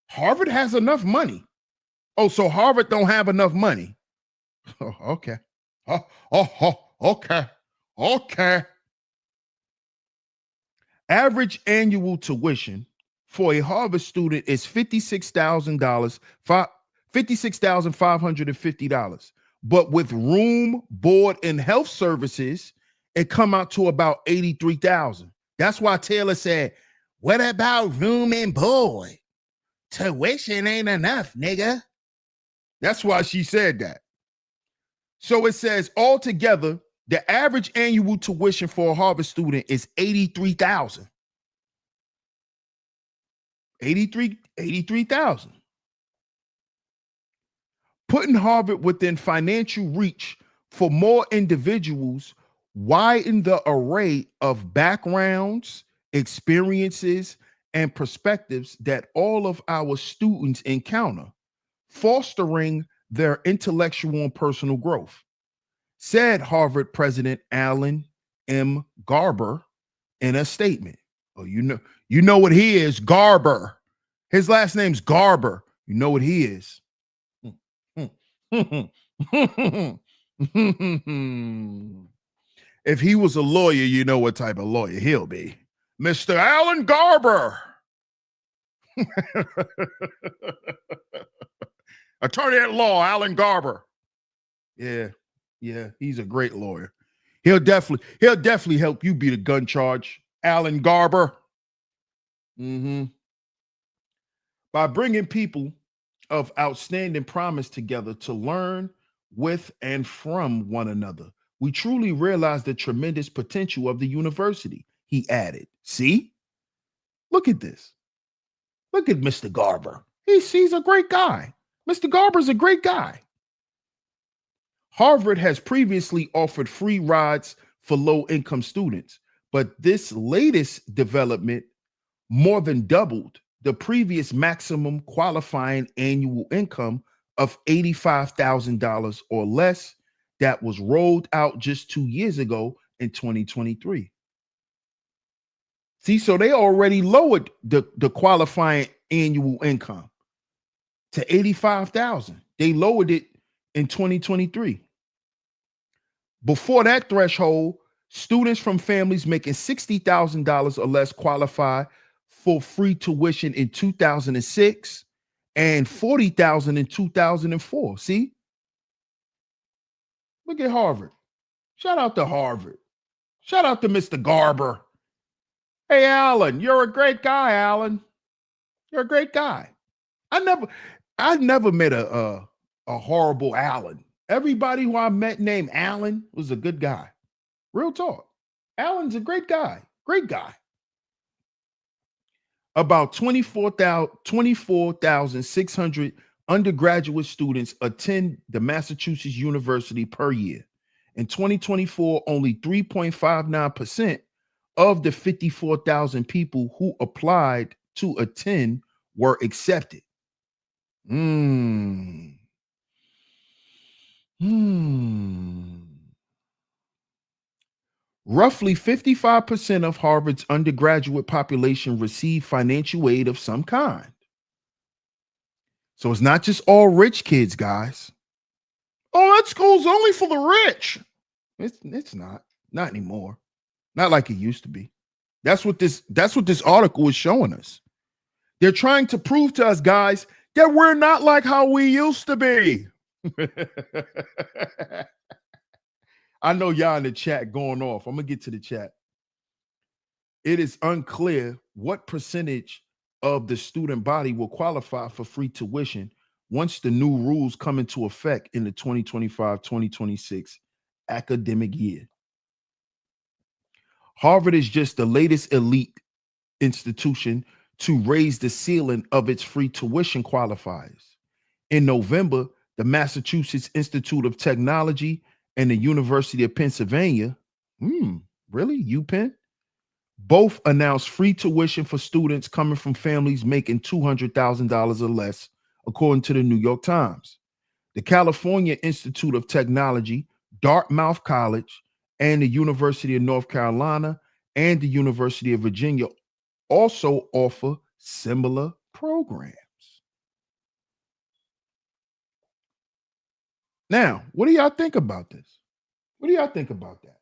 Harvard has enough money. Oh, so Harvard don't have enough money. Oh, okay. Okay. Okay. Average annual tuition for a Harvard student is $56,000, $56,550. But with room, board, and health services, it come out to about $83,000. That's why Taylor said, "What about room and board? Tuition ain't enough, nigga." That's why she said that. So it says altogether, the average annual tuition for a Harvard student is $83,000. 83,000. Putting Harvard within financial reach for more individuals widen the array of backgrounds, experiences, and perspectives that all of our students encounter, fostering their intellectual and personal growth, said Harvard President Alan M. Garber in a statement. Oh, you know what he is, Garber. His last name's Garber. You know what he is. If he was a lawyer, you know what type of lawyer he'll be. Mr. Alan Garber. Attorney at law, Alan Garber. Yeah, he's a great lawyer. He'll definitely help you beat a gun charge, Alan Garber. By bringing people of outstanding promise together to learn with and from one another, we truly realize the tremendous potential of the university, he added. See? Look at this. Look at Mr. Garber. He's a great guy. Mr. Garber's a great guy. Harvard has previously offered free rides for low-income students, but this latest development more than doubled the previous maximum qualifying annual income of $85,000 or less that was rolled out just 2 years ago in 2023. See, so they already lowered the qualifying annual income to $85,000. They lowered it in 2023. Before that threshold, students from families making $60,000 or less qualify for free tuition in 2006 and $40,000 in 2004. See? Look at Harvard. Shout out to Harvard. Shout out to Mr. Garber. Hey, Alan, you're a great guy, Alan. You're a great guy. I never met a horrible Alan. Everybody who I met named Alan was a good guy. Real talk. Alan's a great guy. Great guy. About 24,600 undergraduate students attend the Massachusetts University per year. In 2024, only 3.59% of the 54,000 people who applied to attend were accepted. Roughly 55% of Harvard's undergraduate population receive financial aid of some kind. So it's not just all rich kids, guys. Oh, that school's only for the rich. It's not anymore. Not like it used to be. That's what this article is showing us. They're trying to prove to us, guys, that we're not like how we used to be. I know y'all in the chat going off. I'm going to get to the chat. It is unclear what percentage of the student body will qualify for free tuition once the new rules come into effect in the 2025-2026 academic year. Harvard is just the latest elite institution to raise the ceiling of its free tuition qualifiers. In November, the Massachusetts Institute of Technology and the University of Pennsylvania, really, UPenn, both announced free tuition for students coming from families making $200,000 or less, according to the New York Times. The California Institute of Technology, Dartmouth College, and the University of North Carolina and the University of Virginia also offer similar programs. Now, what do y'all think about this? What do y'all think about that?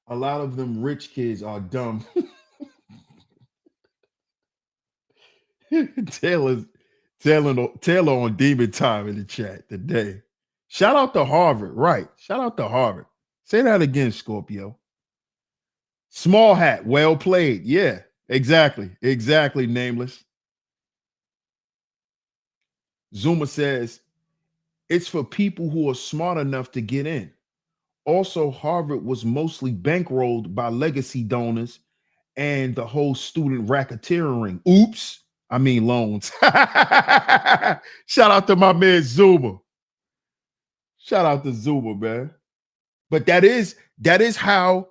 A lot of them rich kids are dumb. Taylor on demon time in the chat today. Shout out to Harvard, right? Shout out to Harvard. Say that again, Scorpio. Small hat, well played. Yeah, exactly, nameless. Zuma says, it's for people who are smart enough to get in. Also, Harvard was mostly bankrolled by legacy donors and the whole student racketeering. Oops. I mean loans. Shout out to my man Zuma. Shout out to Zuma, man. But that is how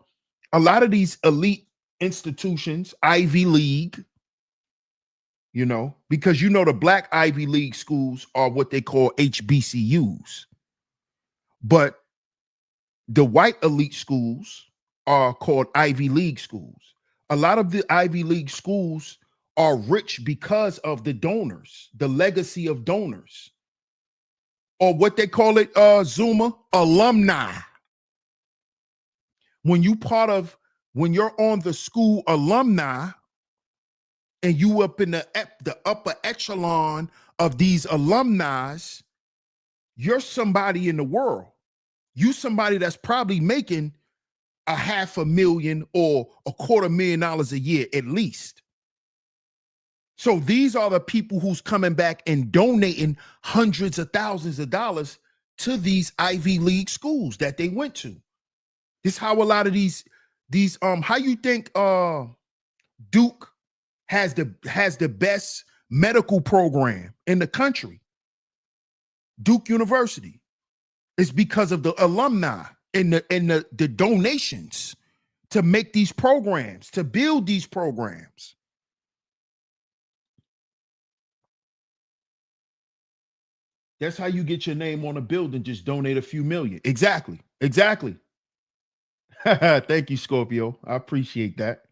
a lot of these elite institutions, Ivy League, because the black Ivy League schools are what they call HBCUs. But the white elite schools are called Ivy League schools. A lot of the Ivy League schools are rich because of the donors, the legacy of donors, or what they call it, Zuma, alumni. When you're on the school alumni and you up in the upper echelon of these alumni, you're somebody in the world. You somebody that's probably making $500,000 or $250,000 a year at least. So these are the people who's coming back and donating hundreds of thousands of dollars to these Ivy League schools that they went to. This is how a lot of these how you think Duke has the best medical program in the country? Duke University. It's because of the alumni and the donations to make these programs, to build these programs. That's how you get your name on a building. Just donate a few million. Exactly. Thank you, Scorpio. I appreciate that.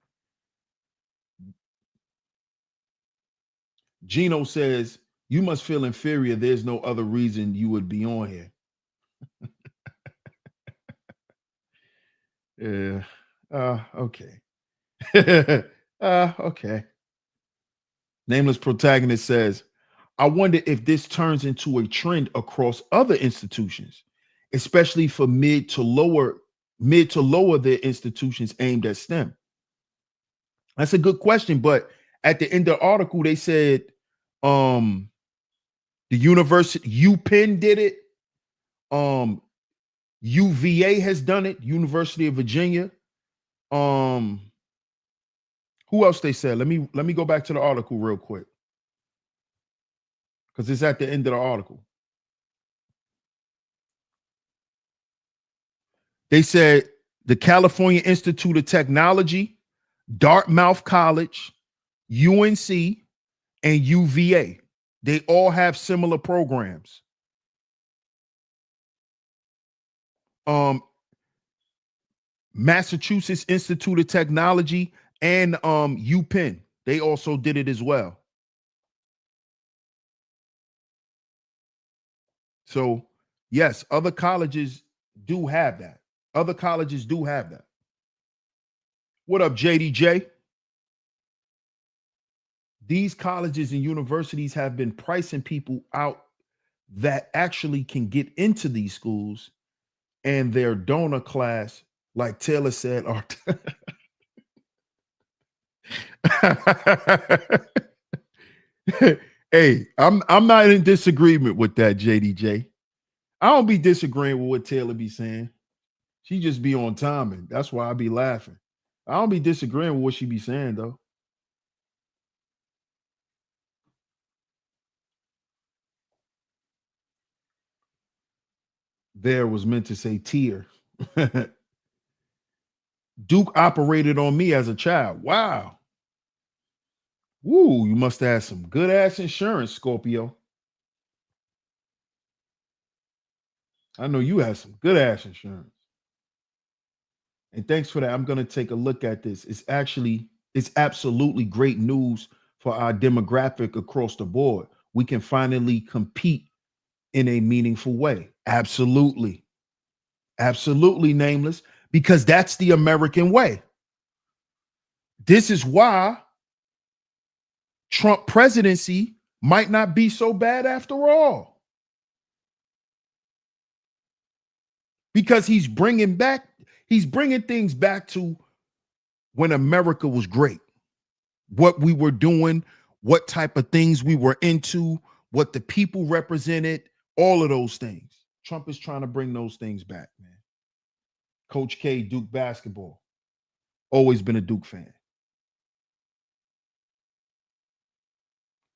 Gino says, you must feel inferior. There's no other reason you would be on here. Yeah. Okay. Okay. Nameless protagonist says, I wonder if this turns into a trend across other institutions, especially for mid to lower their institutions aimed at STEM. That's a good question, but at the end of the article, they said um the university UPenn did it, UVA has done it, University of Virginia. Um, who else they said? Let me go back to the article real quick because it's at the end of the article. They said the California Institute of Technology, Dartmouth College, UNC, and UVA. They all have similar programs. Massachusetts Institute of Technology and UPenn. They also did it as well. So, yes, other colleges do have that. Other colleges do have that. What up, JDJ? These colleges and universities have been pricing people out that actually can get into these schools, and their donor class, like Taylor said, are hey, I'm not in disagreement with that, JDJ. I don't be disagreeing with what Taylor be saying. She just be on timing. That's why I be laughing. I don't be disagreeing with what she be saying though. There was meant to say tear. Duke operated on me as a child. Wow. Woo, you must have had some good ass insurance, Scorpio. I know you had some good ass insurance. And thanks for that. I'm going to take a look at this. It's absolutely great news for our demographic across the board. We can finally compete in a meaningful way. Absolutely. Absolutely, Nameless, because that's the American way. This is why Trump presidency might not be so bad after all. Because he's bringing things back to when America was great. What we were doing, what type of things we were into, what the people represented, all of those things. Trump is trying to bring those things back, man. Coach K, Duke basketball. Always been a Duke fan.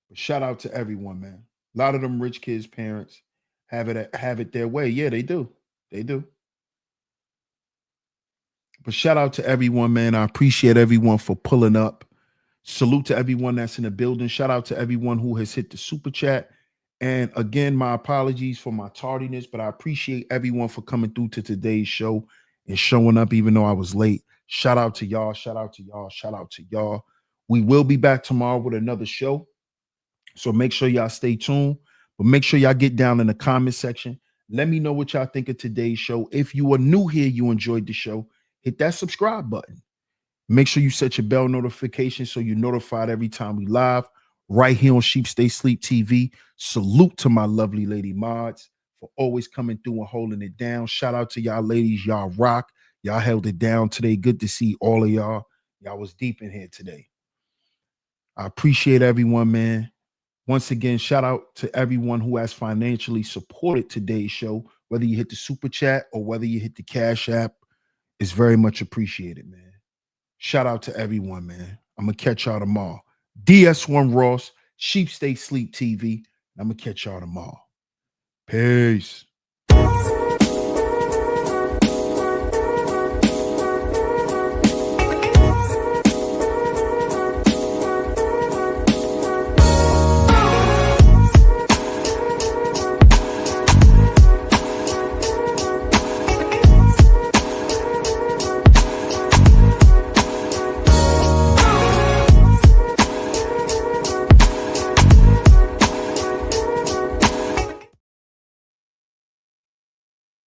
But shout out to everyone, man. A lot of them rich kids' parents have it their way. Yeah, they do. They do. But shout out to everyone, man. I appreciate everyone for pulling up. Salute to everyone that's in the building. Shout out to everyone who has hit the super chat. And again, my apologies for my tardiness, but I appreciate everyone for coming through to today's show and showing up even though I was late. Shout out to y'all. Shout out to y'all. Shout out to y'all. We will be back tomorrow with another show. So make sure y'all stay tuned, but make sure y'all get down in the comment section. Let me know what y'all think of today's show. If you are new here, you enjoyed the show, hit that subscribe button. Make sure you set your bell notification so you're notified every time we live right here on Sheep Stay Sleep TV. Salute to my lovely lady mods for always coming through and holding it down. Shout out to y'all ladies. Y'all rock. Y'all held it down today. Good to see all of y'all. Y'all was deep in here today. I appreciate everyone, man. Once again, shout out to everyone who has financially supported today's show, whether you hit the super chat or whether you hit the Cash App. It's very much appreciated, man. Shout out to everyone, man. I'm going to catch y'all tomorrow. DS1 Ross, Sheep Stay Sleep TV. I'm going to catch y'all tomorrow. Peace.